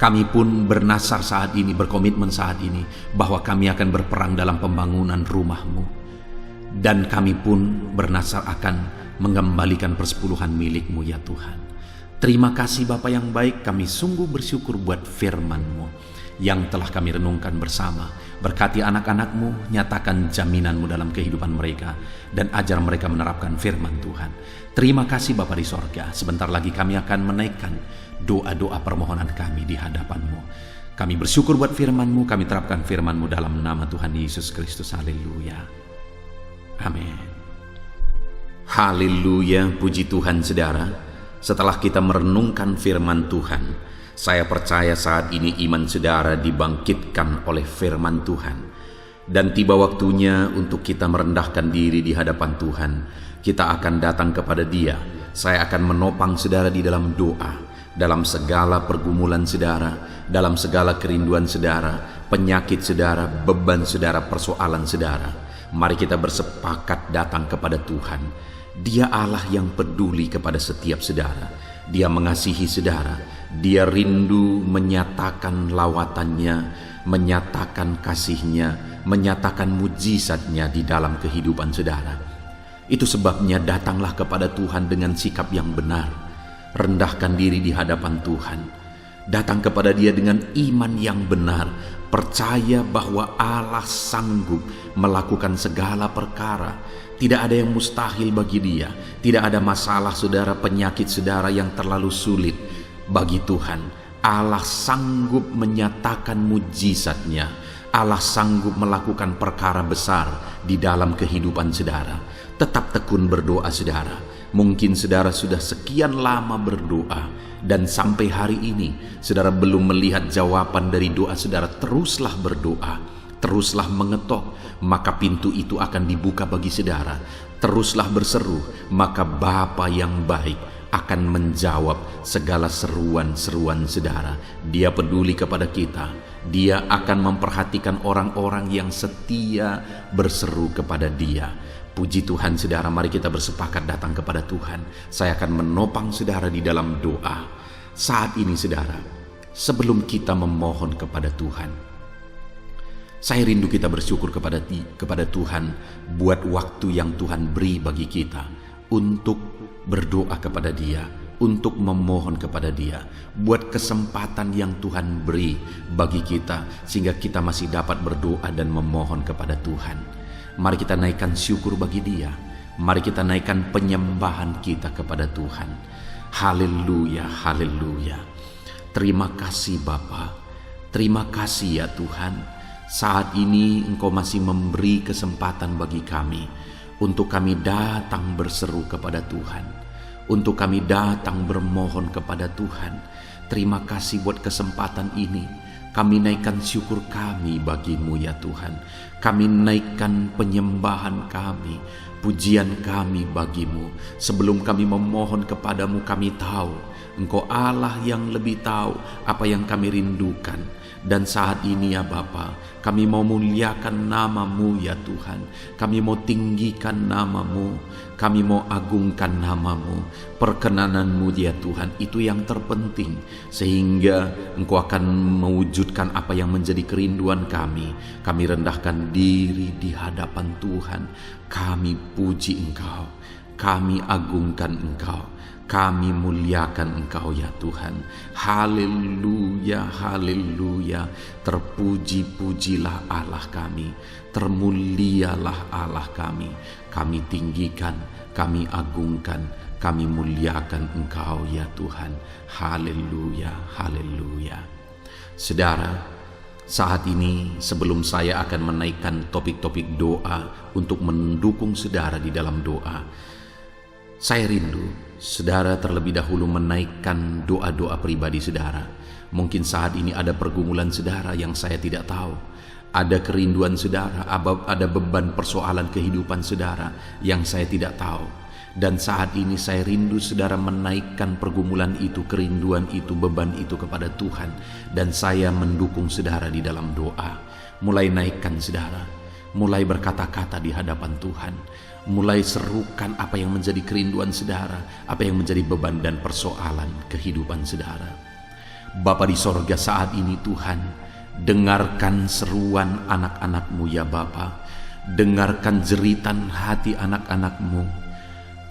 Kami pun bernasar saat ini, berkomitmen saat ini bahwa kami akan berperang dalam pembangunan rumah-Mu. Dan kami pun bernasar akan mengembalikan persepuluhan milik-Mu ya Tuhan. Terima kasih Bapa yang baik, kami sungguh bersyukur buat firman-Mu yang telah kami renungkan bersama. Berkati anak-anak-Mu, nyatakan jaminan-Mu dalam kehidupan mereka, dan ajar mereka menerapkan firman Tuhan. Terima kasih Bapa di sorga. Sebentar lagi kami akan menaikkan doa-doa permohonan kami di hadapan-Mu. Kami bersyukur buat firman-Mu, kami terapkan firman-Mu dalam nama Tuhan Yesus Kristus. Haleluya. Amin. Haleluya, puji Tuhan saudara. Setelah kita merenungkan firman Tuhan, saya percaya saat ini iman saudara dibangkitkan oleh firman Tuhan. Dan tiba waktunya untuk kita merendahkan diri di hadapan Tuhan. Kita akan datang kepada Dia. Saya akan menopang saudara di dalam doa. Dalam segala pergumulan saudara, dalam segala kerinduan saudara, penyakit saudara, beban saudara, persoalan saudara. Mari kita bersepakat datang kepada Tuhan. Dia Allah yang peduli kepada setiap saudara. Dia mengasihi saudara. Dia rindu menyatakan lawatannya, menyatakan kasihnya, menyatakan mujizatnya di dalam kehidupan saudara. Itu sebabnya datanglah kepada Tuhan dengan sikap yang benar. Rendahkan diri di hadapan Tuhan. Datang kepada Dia dengan iman yang benar. Percaya bahwa Allah sanggup melakukan segala perkara. Tidak ada yang mustahil bagi Dia. Tidak ada masalah saudara, penyakit saudara yang terlalu sulit bagi Tuhan. Allah sanggup menyatakan mujizatnya. Allah sanggup melakukan perkara besar di dalam kehidupan saudara. Tetap tekun berdoa saudara. Mungkin saudara sudah sekian lama berdoa dan sampai hari ini saudara belum melihat jawaban dari doa saudara. Teruslah berdoa, teruslah mengetok, maka pintu itu akan dibuka bagi saudara. Teruslah berseru, maka Bapa yang baik akan menjawab segala seruan-seruan saudara. Dia peduli kepada kita. Dia akan memperhatikan orang-orang yang setia berseru kepada Dia. Puji Tuhan saudara, mari kita bersepakat datang kepada Tuhan. Saya akan menopang saudara di dalam doa. Saat ini saudara, sebelum kita memohon kepada Tuhan, saya rindu kita bersyukur kepada Tuhan buat waktu yang Tuhan beri bagi kita untuk berdoa kepada Dia, untuk memohon kepada Dia, buat kesempatan yang Tuhan beri bagi kita sehingga kita masih dapat berdoa dan memohon kepada Tuhan. Mari kita naikkan syukur bagi Dia. Mari kita naikkan penyembahan kita kepada Tuhan. Haleluya, haleluya. Terima kasih Bapa. Terima kasih ya Tuhan. Saat ini Engkau masih memberi kesempatan bagi kami untuk kami datang berseru kepada Tuhan, untuk kami datang bermohon kepada Tuhan. Terima kasih buat kesempatan ini. Kami naikkan syukur kami bagi-Mu ya Tuhan. Kami naikkan penyembahan kami, pujian kami bagi-Mu. Sebelum kami memohon kepadamu, kami tahu Engkau Allah yang lebih tahu apa yang kami rindukan. Dan saat ini ya Bapa, kami mau muliakan nama-Mu ya Tuhan. Kami mau tinggikan nama-Mu, kami mau agungkan nama-Mu. Perkenanan-Mu ya Tuhan, itu yang terpenting, sehingga Engkau akan mewujudkan apa yang menjadi kerinduan kami. Kami rendahkan diri di hadapan Tuhan. Kami puji Engkau, kami agungkan Engkau, kami muliakan Engkau ya Tuhan. Haleluya, haleluya. Terpuji-pujilah Allah kami, termulialah Allah kami. Kami tinggikan, kami agungkan, kami muliakan Engkau ya Tuhan. Haleluya, haleluya. Saudara, saat ini sebelum saya akan menaikkan topik-topik doa untuk mendukung saudara di dalam doa, saya rindu saudara terlebih dahulu menaikkan doa-doa pribadi saudara. Mungkin saat ini ada pergumulan saudara yang saya tidak tahu. Ada kerinduan saudara, ada beban persoalan kehidupan saudara yang saya tidak tahu. Dan saat ini saya rindu saudara menaikkan pergumulan itu, kerinduan itu, beban itu kepada Tuhan. Dan saya mendukung saudara di dalam doa. Mulai naikkan saudara, mulai berkata-kata di hadapan Tuhan. Mulai serukan apa yang menjadi kerinduan saudara, apa yang menjadi beban dan persoalan kehidupan saudara. Bapa di sorga, saat ini Tuhan, dengarkan seruan anak-anak-Mu ya Bapa. Dengarkan jeritan hati anak-anak-Mu.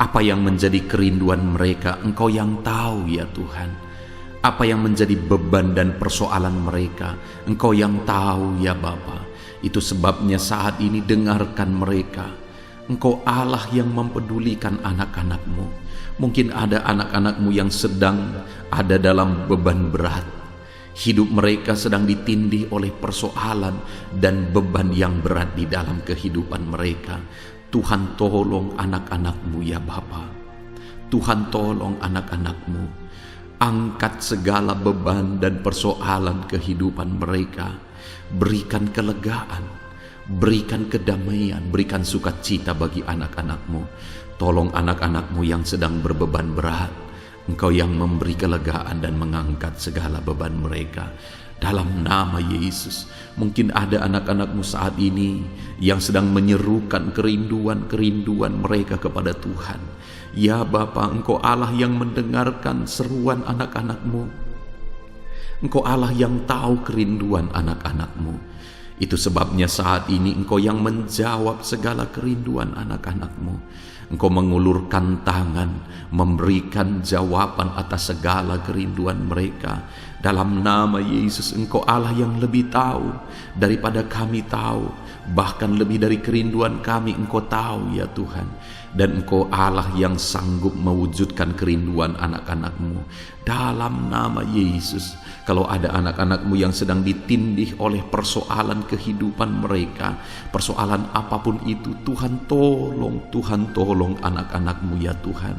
Apa yang menjadi kerinduan mereka, Engkau yang tahu ya Tuhan. Apa yang menjadi beban dan persoalan mereka, Engkau yang tahu ya Bapa. Itu sebabnya saat ini dengarkan mereka. Engkau Allah yang mempedulikan anak-anak-Mu. Mungkin ada anak-anak-Mu yang sedang ada dalam beban berat. Hidup mereka sedang ditindih oleh persoalan dan beban yang berat di dalam kehidupan mereka. Tuhan tolong anak-anak-Mu ya Bapa. Tuhan tolong anak-anak-Mu. Angkat segala beban dan persoalan kehidupan mereka. Berikan kelegaan, berikan kedamaian, berikan sukacita bagi anak-anak-Mu. Tolong anak-anak-Mu yang sedang berbeban berat. Engkau yang memberi kelegaan dan mengangkat segala beban mereka. Dalam nama Yesus, mungkin ada anak-anak-Mu saat ini yang sedang menyerukan kerinduan-kerinduan mereka kepada Tuhan. Ya Bapa, Engkau Allah yang mendengarkan seruan anak-anak-Mu. Engkau Allah yang tahu kerinduan anak-anak-Mu. Itu sebabnya saat ini Engkau yang menjawab segala kerinduan anak-anak-Mu. Engkau mengulurkan tangan, memberikan jawaban atas segala kerinduan mereka. Dalam nama Yesus, Engkau Allah yang lebih tahu daripada kami tahu. Bahkan lebih dari kerinduan kami Engkau tahu ya Tuhan. Dan Engkau Allah yang sanggup mewujudkan kerinduan anak-anak-Mu. Dalam nama Yesus, kalau ada anak-anak-Mu yang sedang ditindih oleh persoalan kehidupan mereka, persoalan apapun itu, Tuhan tolong anak-anak-Mu ya Tuhan.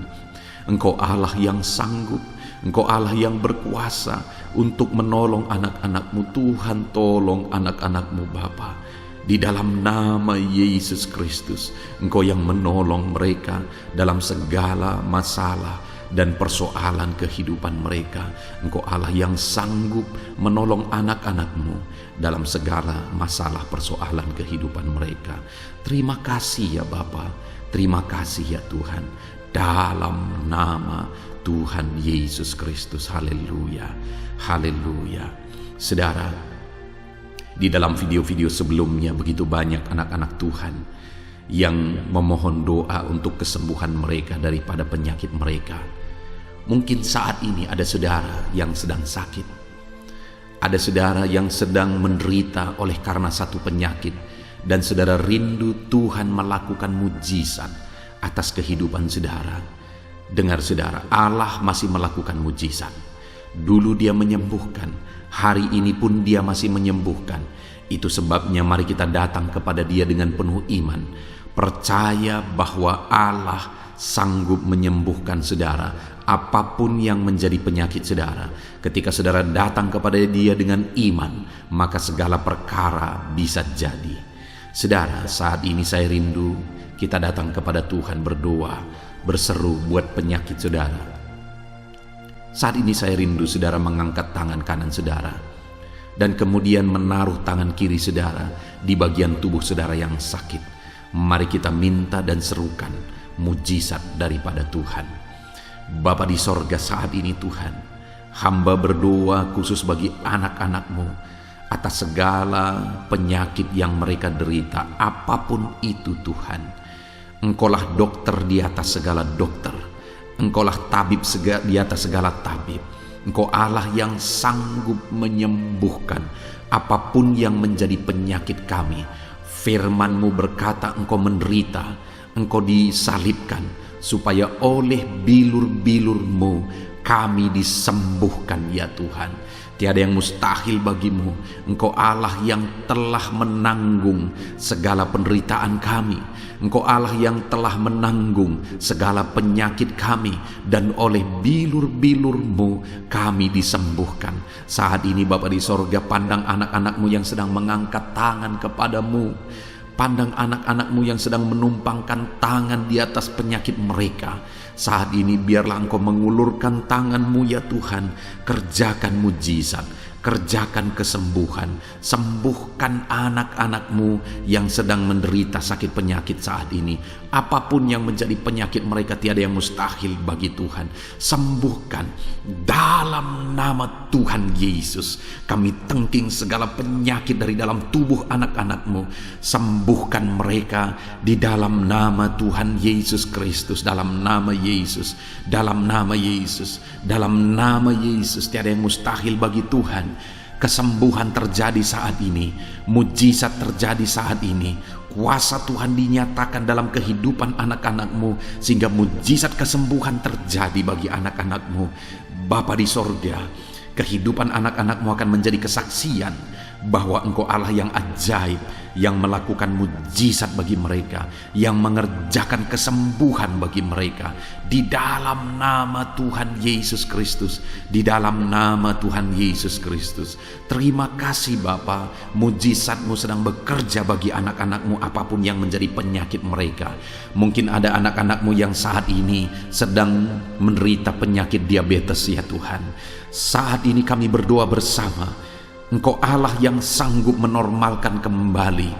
Engkau Allah yang sanggup, Engkau Allah yang berkuasa untuk menolong anak-anak-Mu. Tuhan tolong anak-anak-Mu Bapa. Di dalam nama Yesus Kristus, Engkau yang menolong mereka dalam segala masalah dan persoalan kehidupan mereka. Engkau Allah yang sanggup menolong anak-anak-Mu dalam segala masalah persoalan kehidupan mereka. Terima kasih ya Bapa, terima kasih ya Tuhan. Dalam nama Tuhan Yesus Kristus, haleluya, haleluya. Saudara, di dalam video-video sebelumnya begitu banyak anak-anak Tuhan yang memohon doa untuk kesembuhan mereka daripada penyakit mereka. Mungkin saat ini ada saudara yang sedang sakit, ada saudara yang sedang menderita oleh karena satu penyakit, dan saudara rindu Tuhan melakukan mujizat atas kehidupan saudara. Dengar saudara, Allah masih melakukan mujizat. Dulu Dia menyembuhkan, hari ini pun Dia masih menyembuhkan. Itu sebabnya mari kita datang kepada Dia dengan penuh iman, percaya bahwa Allah sanggup menyembuhkan saudara, apapun yang menjadi penyakit saudara. Ketika saudara datang kepada Dia dengan iman, maka segala perkara bisa jadi. Saudara, saat ini saya rindu kita datang kepada Tuhan berdoa, berseru buat penyakit saudara. Saat ini saya rindu saudara mengangkat tangan kanan saudara, dan kemudian menaruh tangan kiri saudara di bagian tubuh saudara yang sakit. Mari kita minta dan serukan mujizat daripada Tuhan. Bapa di sorga, saat ini Tuhan, hamba berdoa khusus bagi anak-anak-Mu atas segala penyakit yang mereka derita, apapun itu Tuhan. Engkaulah dokter di atas segala dokter, Engkaulah tabib di atas segala tabib. Engkau Allah yang sanggup menyembuhkan apapun yang menjadi penyakit kami. Firman-Mu berkata Engkau menderita, Engkau disalibkan, supaya oleh bilur-bilur-Mu kami disembuhkan ya Tuhan. Tiada yang mustahil bagimu. Engkau Allah yang telah menanggung segala penderitaan kami. Engkau Allah yang telah menanggung segala penyakit kami, dan oleh bilur-bilur-Mu kami disembuhkan. Saat ini Bapa di sorga, pandang anak-anak-Mu yang sedang mengangkat tangan kepadamu. Pandang anak-anak-Mu yang sedang menumpangkan tangan di atas penyakit mereka. Saat ini biarlah Engkau mengulurkan tangan-Mu ya Tuhan. Kerjakan mujizat, kerjakan kesembuhan. Sembuhkan anak-anak-Mu yang sedang menderita sakit penyakit saat ini. Apapun yang menjadi penyakit mereka, tiada yang mustahil bagi Tuhan. Sembuhkan dalam nama Tuhan Yesus. Kami tengking segala penyakit dari dalam tubuh anak-anak-Mu. Sembuhkan mereka di dalam nama Tuhan Yesus Kristus. Dalam nama Yesus, dalam nama Yesus, dalam nama Yesus. Tiada yang mustahil bagi Tuhan. Kesembuhan terjadi saat ini, mujizat terjadi saat ini. Kuasa Tuhan dinyatakan dalam kehidupan anak-anak-Mu, sehingga mujizat kesembuhan terjadi bagi anak-anak-Mu. Bapa di sorga, kehidupan anak-anak-Mu akan menjadi kesaksian bahwa Engkau Allah yang ajaib, yang melakukan mujizat bagi mereka, yang mengerjakan kesembuhan bagi mereka. Di dalam nama Tuhan Yesus Kristus, di dalam nama Tuhan Yesus Kristus. Terima kasih Bapa, mujizat-Mu sedang bekerja bagi anak-anak-Mu apapun yang menjadi penyakit mereka. Mungkin ada anak-anak-Mu yang saat ini sedang menderita penyakit diabetes ya Tuhan. Saat ini kami berdoa bersama, Engkau Allah yang sanggup menormalkan kembali.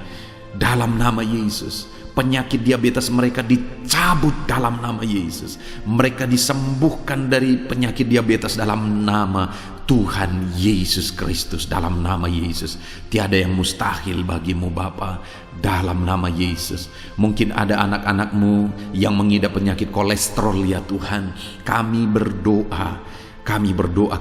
Dalam nama Yesus, penyakit diabetes mereka dicabut dalam nama Yesus. Mereka disembuhkan dari penyakit diabetes dalam nama Tuhan Yesus Kristus. Dalam nama Yesus, tiada yang mustahil bagimu Bapa. Dalam nama Yesus, mungkin ada anak-anak-Mu yang mengidap penyakit kolesterol ya Tuhan. Kami berdoa,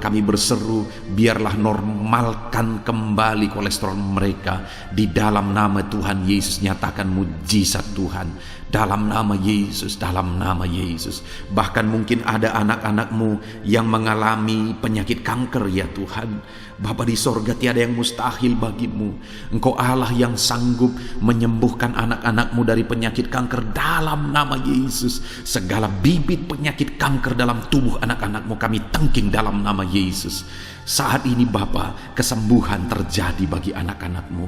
kami berseru, biarlah normalkan kembali kolesterol mereka. Di dalam nama Tuhan Yesus, nyatakan mujizat Tuhan. Dalam nama Yesus, dalam nama Yesus. Bahkan mungkin ada anak-anak-Mu yang mengalami penyakit kanker ya Tuhan. Bapa di sorga, tiada yang mustahil bagimu. Engkau Allah yang sanggup menyembuhkan anak-anak-Mu dari penyakit kanker. Dalam nama Yesus, segala bibit penyakit kanker dalam tubuh anak-anak-Mu kami tengking dalam nama Yesus. Saat ini Bapa, kesembuhan terjadi bagi anak-anak-Mu.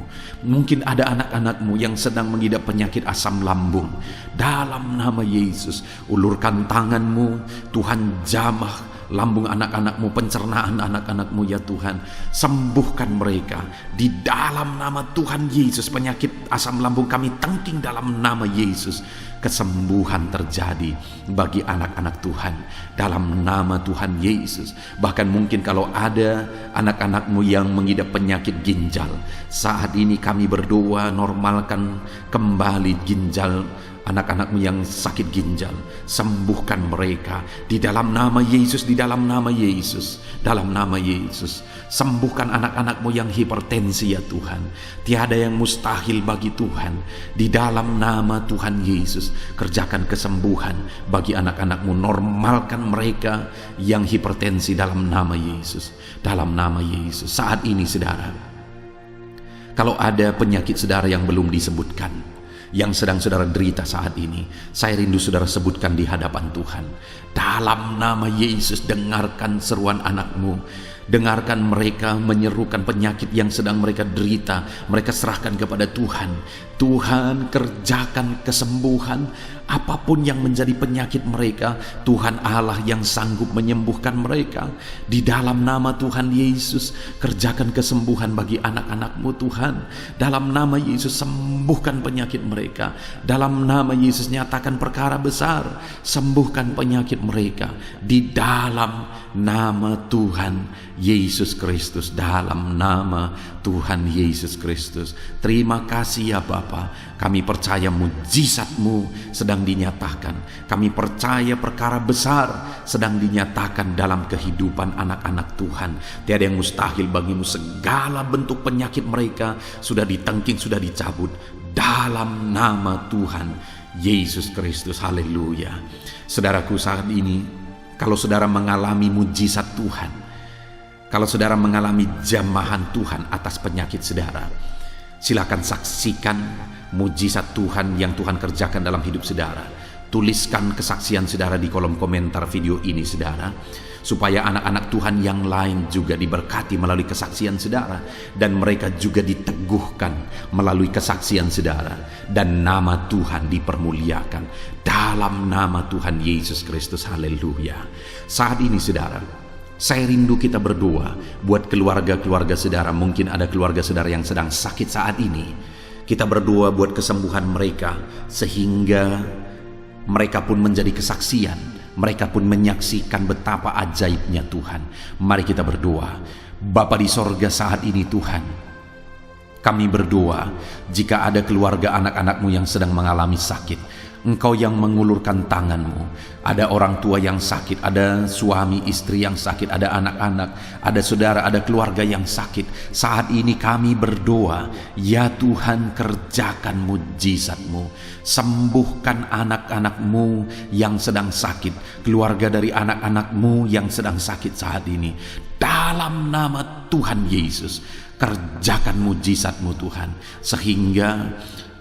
Mungkin ada anak-anak-Mu yang sedang mengidap penyakit asam lambung. Dalam nama Yesus, ulurkan tangan-Mu, Tuhan jamah lambung anak-anak-Mu, pencernaan anak-anak-Mu ya Tuhan. Sembuhkan mereka di dalam nama Tuhan Yesus. Penyakit asam lambung kami tengking dalam nama Yesus. Kesembuhan terjadi bagi anak-anak Tuhan dalam nama Tuhan Yesus. Bahkan mungkin kalau ada anak-anak-Mu yang mengidap penyakit ginjal, saat ini kami berdoa, normalkan kembali ginjal anak-anakmu yang sakit ginjal, sembuhkan mereka di dalam nama Yesus, di dalam nama Yesus, dalam nama Yesus. Sembuhkan anak-anakmu yang hipertensi ya Tuhan. Tiada yang mustahil bagi Tuhan. Di dalam nama Tuhan Yesus, kerjakan kesembuhan bagi anak-anakmu. Normalkan mereka yang hipertensi dalam nama Yesus, dalam nama Yesus. Saat ini saudara, kalau ada penyakit saudara yang belum disebutkan, yang sedang saudara derita saat ini, saya rindu saudara sebutkan di hadapan Tuhan. Dalam nama Yesus, dengarkan seruan anakmu. Dengarkan mereka menyerukan penyakit yang sedang mereka derita. Mereka serahkan kepada Tuhan. Tuhan, kerjakan kesembuhan. Apapun yang menjadi penyakit mereka, Tuhan Allah yang sanggup menyembuhkan mereka. Di dalam nama Tuhan Yesus, kerjakan kesembuhan bagi anak-anakmu Tuhan. Dalam nama Yesus, sembuhkan penyakit mereka. Dalam nama Yesus, nyatakan perkara besar. Sembuhkan penyakit mereka. Di dalam nama Tuhan Yesus Kristus, dalam nama Tuhan Yesus Kristus. Terima kasih ya Bapa. Kami percaya mujizat-Mu sedang dinyatakan. Kami percaya perkara besar sedang dinyatakan dalam kehidupan anak-anak Tuhan. Tiada yang mustahil bagimu. Segala bentuk penyakit mereka sudah ditengking, sudah dicabut dalam nama Tuhan Yesus Kristus. Haleluya. Saudaraku, saat ini kalau saudara mengalami mujizat Tuhan, kalau saudara mengalami jamahan Tuhan atas penyakit saudara, silakan saksikan mujizat Tuhan yang Tuhan kerjakan dalam hidup saudara. Tuliskan kesaksian saudara di kolom komentar video ini saudara, supaya anak-anak Tuhan yang lain juga diberkati melalui kesaksian saudara, dan mereka juga diteguhkan melalui kesaksian saudara, dan nama Tuhan dipermuliakan dalam nama Tuhan Yesus Kristus. Haleluya. Saat ini saudara, saya rindu kita berdoa buat keluarga-keluarga saudara. Mungkin ada keluarga saudara yang sedang sakit saat ini. Kita berdoa buat kesembuhan mereka, sehingga mereka pun menjadi kesaksian. Mereka pun menyaksikan betapa ajaibnya Tuhan. Mari kita berdoa. Bapa di sorga, saat ini Tuhan, kami berdoa jika ada keluarga anak-anakmu yang sedang mengalami sakit, Engkau yang mengulurkan tanganmu. Ada orang tua yang sakit, ada suami istri yang sakit, ada anak-anak, ada saudara, ada keluarga yang sakit. Saat ini kami berdoa, ya Tuhan, kerjakan mujizat-Mu. Sembuhkan anak-anak-Mu yang sedang sakit, keluarga dari anak-anak-Mu yang sedang sakit saat ini. Dalam nama Tuhan Yesus, kerjakan mujizat-Mu Tuhan, sehingga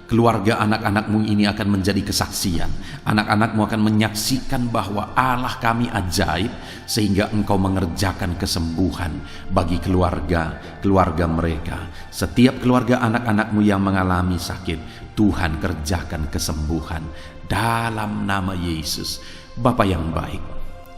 keluarga anak-anak-Mu ini akan menjadi kesaksian. Anak-anak-Mu akan menyaksikan bahwa Allah kami ajaib, sehingga Engkau mengerjakan kesembuhan bagi keluarga mereka. Setiap keluarga anak-anak-Mu yang mengalami sakit, Tuhan kerjakan kesembuhan dalam nama Yesus. Bapa yang baik,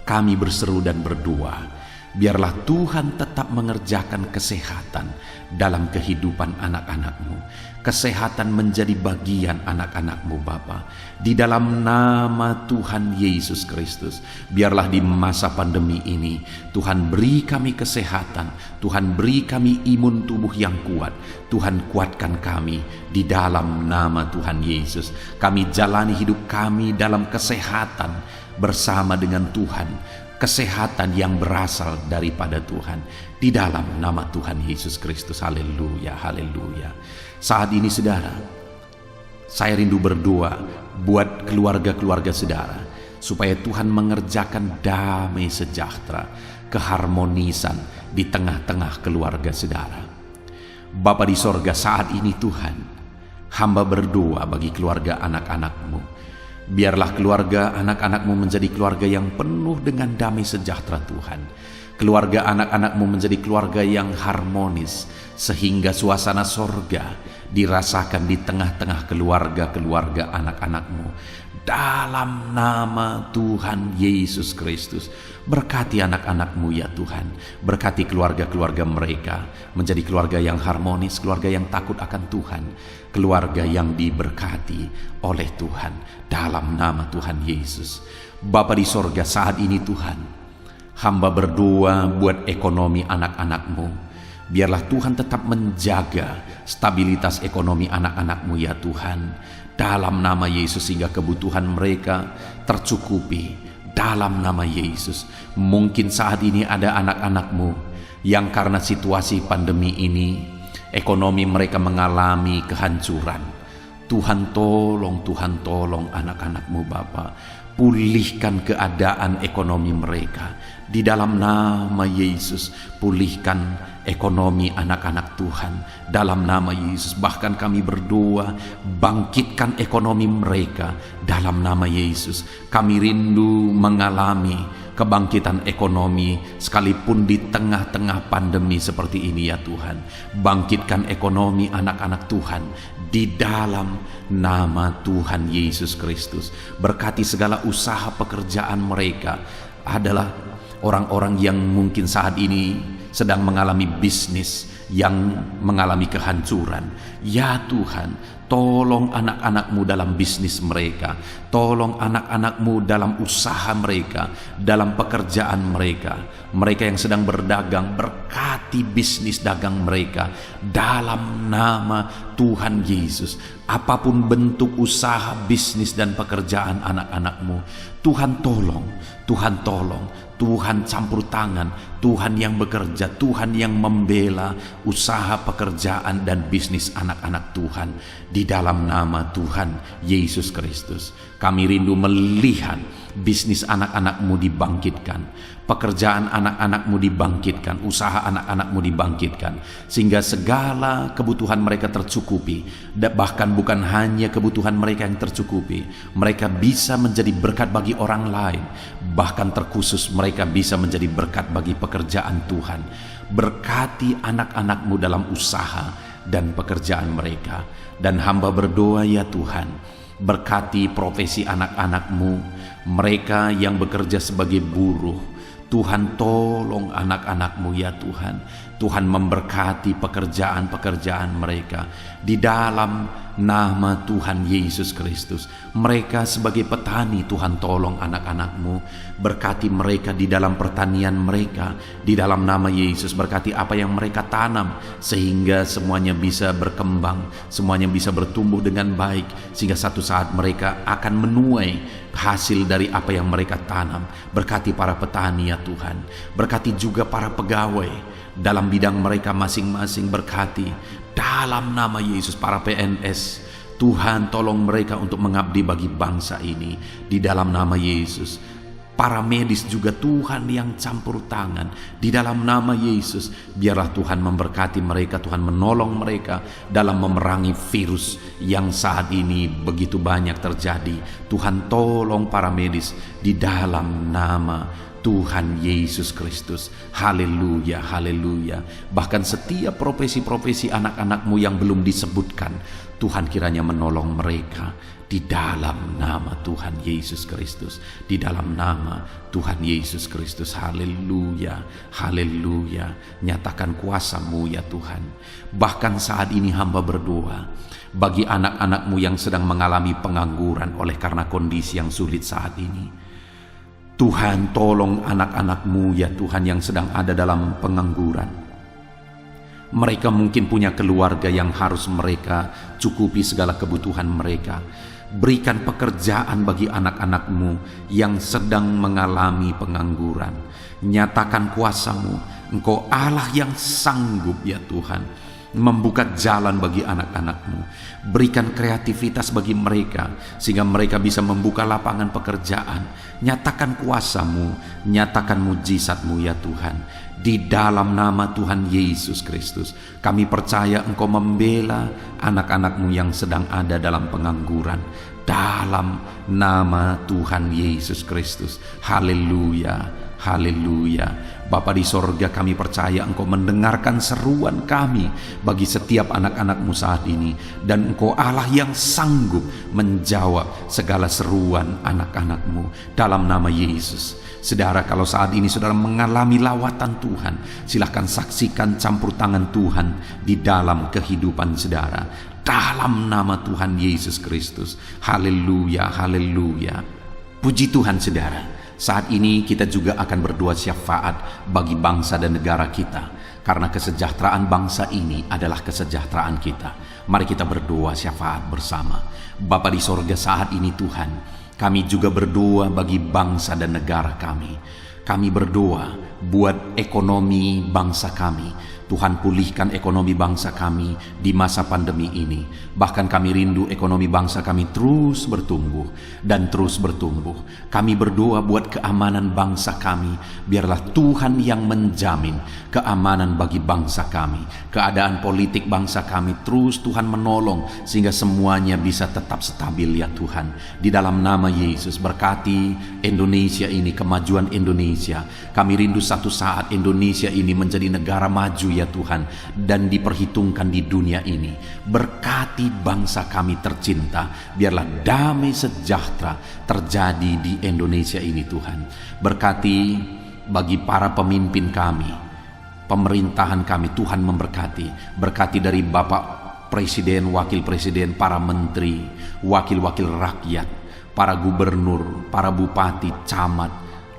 kami berseru dan berdoa, biarlah Tuhan tetap mengerjakan kesehatan dalam kehidupan anak-anak-Mu. Kesehatan menjadi bagian anak-anak-Mu Bapa. Di dalam nama Tuhan Yesus Kristus, biarlah di masa pandemi ini Tuhan beri kami kesehatan. Tuhan beri kami imun tubuh yang kuat. Tuhan kuatkan kami di dalam nama Tuhan Yesus. Kami jalani hidup kami dalam kesehatan bersama dengan Tuhan. Kesehatan yang berasal daripada Tuhan, di dalam nama Tuhan Yesus Kristus. Haleluya, haleluya. Saat ini saudara, saya rindu berdoa buat keluarga-keluarga saudara, supaya Tuhan mengerjakan damai sejahtera, keharmonisan di tengah-tengah keluarga saudara. Bapa di sorga, saat ini Tuhan, hamba berdoa bagi keluarga anak-anak-Mu. Biarlah keluarga anak-anak-Mu menjadi keluarga yang penuh dengan damai sejahtera Tuhan. Keluarga anak-anak-Mu menjadi keluarga yang harmonis, sehingga suasana sorga dirasakan di tengah-tengah keluarga-keluarga anak-anak-Mu. Dalam nama Tuhan Yesus Kristus, berkati anak-anak-Mu ya Tuhan. Berkati keluarga-keluarga mereka menjadi keluarga yang harmonis, keluarga yang takut akan Tuhan, keluarga yang diberkati oleh Tuhan. Dalam nama Tuhan Yesus. Bapa di sorga, saat ini Tuhan, hamba berdoa buat ekonomi anak-anak-Mu. Biarlah Tuhan tetap menjaga stabilitas ekonomi anak-anak-Mu ya Tuhan. Dalam nama Yesus, sehingga kebutuhan mereka tercukupi. Dalam nama Yesus. Mungkin saat ini ada anak-anak-Mu yang karena situasi pandemi ini, ekonomi mereka mengalami kehancuran. Tuhan tolong anak-anak-Mu Bapa. Pulihkan keadaan ekonomi mereka. Di dalam nama Yesus, pulihkan ekonomi anak-anak Tuhan. Dalam nama Yesus, bahkan kami berdoa, bangkitkan ekonomi mereka. Dalam nama Yesus, kami rindu mengalami kebangkitan ekonomi sekalipun di tengah-tengah pandemi seperti ini ya Tuhan. Bangkitkan ekonomi anak-anak Tuhan di dalam nama Tuhan Yesus Kristus. Berkati segala usaha pekerjaan mereka. Adalah orang-orang yang mungkin saat ini sedang mengalami bisnis yang mengalami kehancuran. Ya Tuhan, tolong anak-anak-Mu dalam bisnis mereka. Tolong anak-anak-Mu dalam usaha mereka, dalam pekerjaan mereka. Mereka yang sedang berdagang, berkati bisnis dagang mereka dalam nama Tuhan Yesus. Apapun bentuk usaha, bisnis dan pekerjaan anak-anak-Mu, Tuhan tolong, Tuhan tolong, Tuhan campur tangan, Tuhan yang bekerja, Tuhan yang membela usaha, pekerjaan dan bisnis anak-anak Tuhan di dalam nama Tuhan Yesus Kristus. Kami rindu melihat bisnis anak-anak-Mu dibangkitkan, pekerjaan anak-anak-Mu dibangkitkan, usaha anak-anak-Mu dibangkitkan, sehingga segala kebutuhan mereka tercukupi. Bahkan bukan hanya kebutuhan mereka yang tercukupi, mereka bisa menjadi berkat bagi orang lain. Bahkan terkhusus mereka bisa menjadi berkat bagi pekerjaan Tuhan. Berkati anak-anak-Mu dalam usaha dan pekerjaan mereka. Dan hamba berdoa ya Tuhan, berkati profesi anak-anak-Mu, mereka yang bekerja sebagai buruh. Tuhan tolong anak-anak-Mu ya Tuhan. Tuhan memberkati pekerjaan-pekerjaan mereka di dalam nama Tuhan Yesus Kristus. Mereka sebagai petani, Tuhan tolong anak-anak-Mu. Berkati mereka di dalam pertanian mereka. Di dalam nama Yesus, berkati apa yang mereka tanam, sehingga semuanya bisa berkembang, semuanya bisa bertumbuh dengan baik, sehingga satu saat mereka akan menuai hasil dari apa yang mereka tanam. Berkati para petani ya Tuhan. Berkati juga para pegawai dalam bidang mereka masing-masing. Berkati dalam nama Yesus para PNS. Tuhan tolong mereka untuk mengabdi bagi bangsa ini di dalam nama Yesus. Para medis juga Tuhan yang campur tangan di dalam nama Yesus. Biarlah Tuhan memberkati mereka, Tuhan menolong mereka dalam memerangi virus yang saat ini begitu banyak terjadi. Tuhan tolong para medis di dalam nama Tuhan Yesus Kristus. Haleluya, haleluya. Bahkan setiap profesi-profesi anak-anak-Mu yang belum disebutkan, Tuhan kiranya menolong mereka di dalam nama Tuhan Yesus Kristus. Di dalam nama Tuhan Yesus Kristus. Haleluya, haleluya. Nyatakan kuasa-Mu ya Tuhan. Bahkan saat ini hamba berdoa bagi anak-anak-Mu yang sedang mengalami pengangguran oleh karena kondisi yang sulit saat ini. Tuhan tolong anak-anak-Mu ya Tuhan yang sedang ada dalam pengangguran. Mereka mungkin punya keluarga yang harus mereka cukupi segala kebutuhan mereka. Berikan pekerjaan bagi anak-anak-Mu yang sedang mengalami pengangguran. Nyatakan kuasa-Mu. Engkau Allah yang sanggup ya Tuhan membuka jalan bagi anak-anak-Mu. Berikan kreativitas bagi mereka sehingga mereka bisa membuka lapangan pekerjaan. Nyatakan kuasa-Mu, nyatakan mujizat-Mu ya Tuhan. Di dalam nama Tuhan Yesus Kristus, kami percaya Engkau membela anak-anak-Mu yang sedang ada dalam pengangguran. Dalam nama Tuhan Yesus Kristus. Haleluya, haleluya. Bapa di sorga, kami percaya Engkau mendengarkan seruan kami bagi setiap anak-anak-Mu saat ini. Dan Engkau Allah yang sanggup menjawab segala seruan anak-anak-Mu dalam nama Yesus. Saudara, kalau saat ini saudara mengalami lawatan Tuhan, silahkan saksikan campur tangan Tuhan di dalam kehidupan saudara. Dalam nama Tuhan Yesus Kristus. Haleluya, haleluya. Puji Tuhan saudara. Saat ini kita juga akan berdoa syafaat bagi bangsa dan negara kita. karena kesejahteraan bangsa ini adalah kesejahteraan kita. Mari kita berdoa syafaat bersama. Bapa di sorga, saat ini Tuhan, kami juga berdoa bagi bangsa dan negara kami. Kami berdoa buat ekonomi bangsa kami. Tuhan, pulihkan ekonomi bangsa kami di masa pandemi ini. Bahkan kami rindu ekonomi bangsa kami terus bertumbuh dan terus bertumbuh. Kami berdoa buat keamanan bangsa kami. Biarlah Tuhan yang menjamin keamanan bagi bangsa kami. Keadaan politik bangsa kami terus Tuhan menolong sehingga semuanya bisa tetap stabil ya Tuhan. Di dalam nama Yesus, berkati Indonesia ini, kemajuan Indonesia. Kami rindu satu saat Indonesia ini menjadi negara maju ya Tuhan, dan diperhitungkan di dunia ini. Berkati bangsa kami tercinta, biarlah damai sejahtera terjadi di Indonesia ini Tuhan. Berkati bagi para pemimpin kami, pemerintahan kami, Tuhan memberkati. Berkati dari Bapak Presiden, Wakil Presiden, para menteri, wakil-wakil rakyat, para gubernur, para bupati, camat,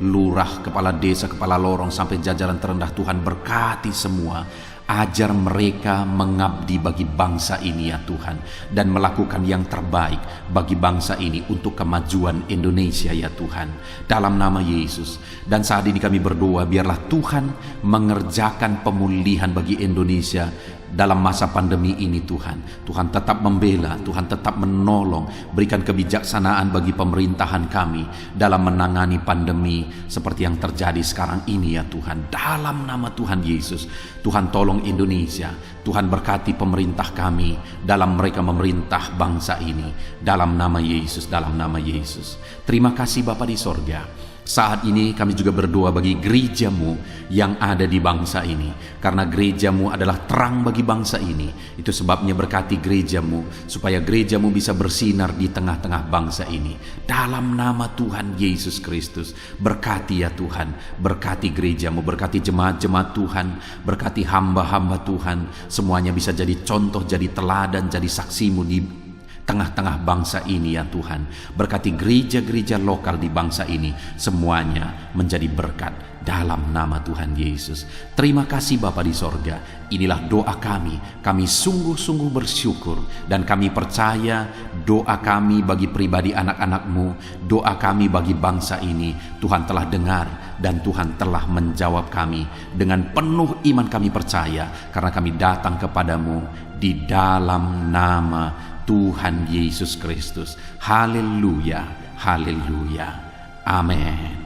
lurah, kepala desa, kepala lorong, sampai jajaran terendah. Tuhan berkati semua. Ajar mereka mengabdi bagi bangsa ini ya Tuhan, dan melakukan yang terbaik bagi bangsa ini untuk kemajuan Indonesia ya Tuhan, dalam nama Yesus. Dan saat ini kami berdoa, biarlah Tuhan mengerjakan pemulihan bagi Indonesia dalam masa pandemi ini Tuhan. Tuhan tetap membela, Tuhan tetap menolong. Berikan kebijaksanaan bagi pemerintahan kami dalam menangani pandemi seperti yang terjadi sekarang ini ya Tuhan. Dalam nama Tuhan Yesus, Tuhan tolong Indonesia. Tuhan berkati pemerintah kami dalam mereka memerintah bangsa ini. Dalam nama Yesus, dalam nama Yesus. Terima kasih Bapa di sorga. Saat ini kami juga berdoa bagi gerejamu yang ada di bangsa ini, karena gerejamu adalah terang bagi bangsa ini. Itu sebabnya berkati gerejamu, supaya gerejamu bisa bersinar di tengah-tengah bangsa ini. Dalam nama Tuhan Yesus Kristus, berkati ya Tuhan, berkati gerejamu, berkati jemaat-jemaat Tuhan, berkati hamba-hamba Tuhan. Semuanya bisa jadi contoh, jadi teladan, jadi saksimu di tengah-tengah bangsa ini ya Tuhan. Berkati gereja-gereja lokal di bangsa ini, semuanya menjadi berkat dalam nama Tuhan Yesus. Terima kasih Bapa di sorga. Inilah doa kami. Kami sungguh-sungguh bersyukur, dan kami percaya doa kami bagi pribadi anak-anak-Mu, doa kami bagi bangsa ini, Tuhan telah dengar dan Tuhan telah menjawab kami. Dengan penuh iman kami percaya, karena kami datang kepadamu di dalam nama Tuhan Yesus Kristus. Haleluya, haleluya, amin.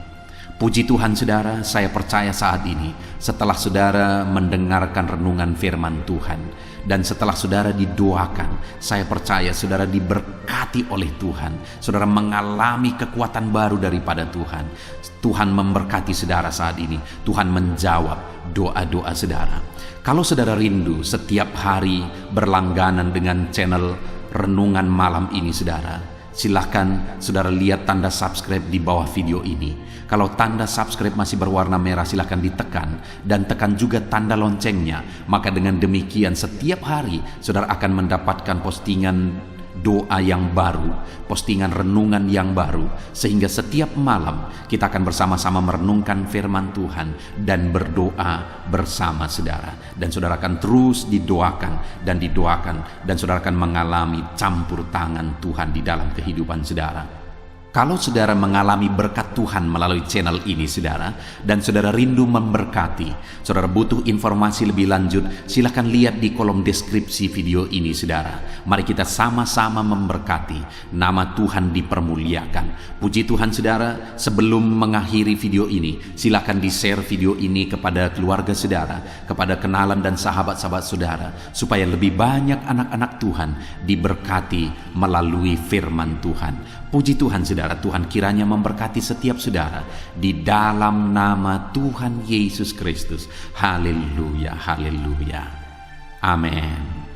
Puji Tuhan saudara, saya percaya saat ini setelah saudara mendengarkan renungan firman Tuhan, dan setelah saudara didoakan, saya percaya saudara diberkati oleh Tuhan. Saudara mengalami kekuatan baru daripada Tuhan. Tuhan memberkati saudara saat ini. Tuhan menjawab doa-doa saudara. Kalau saudara rindu setiap hari berlangganan dengan channel renungan malam ini saudara, silahkan saudara lihat tanda subscribe di bawah video ini. Kalau tanda subscribe masih berwarna merah, silahkan ditekan, dan tekan juga tanda loncengnya. Maka dengan demikian setiap hari saudara akan mendapatkan postingan doa yang baru, postingan renungan yang baru, sehingga setiap malam kita akan bersama-sama merenungkan firman Tuhan dan berdoa bersama saudara. Dan saudara akan terus didoakan dan didoakan, dan saudara akan mengalami campur tangan Tuhan di dalam kehidupan saudara. Kalau saudara mengalami berkat Tuhan melalui channel ini saudara, dan saudara rindu memberkati, saudara butuh informasi lebih lanjut, silahkan lihat di kolom deskripsi video ini saudara. Mari kita sama-sama memberkati, nama Tuhan dipermuliakan. Puji Tuhan saudara, sebelum mengakhiri video ini, silahkan di-share video ini kepada keluarga saudara, kepada kenalan dan sahabat-sahabat saudara, supaya lebih banyak anak-anak Tuhan diberkati melalui firman Tuhan. Puji Tuhan saudara, Tuhan kiranya memberkati setiap saudara di dalam nama Tuhan Yesus Kristus. Haleluya, haleluya, amin.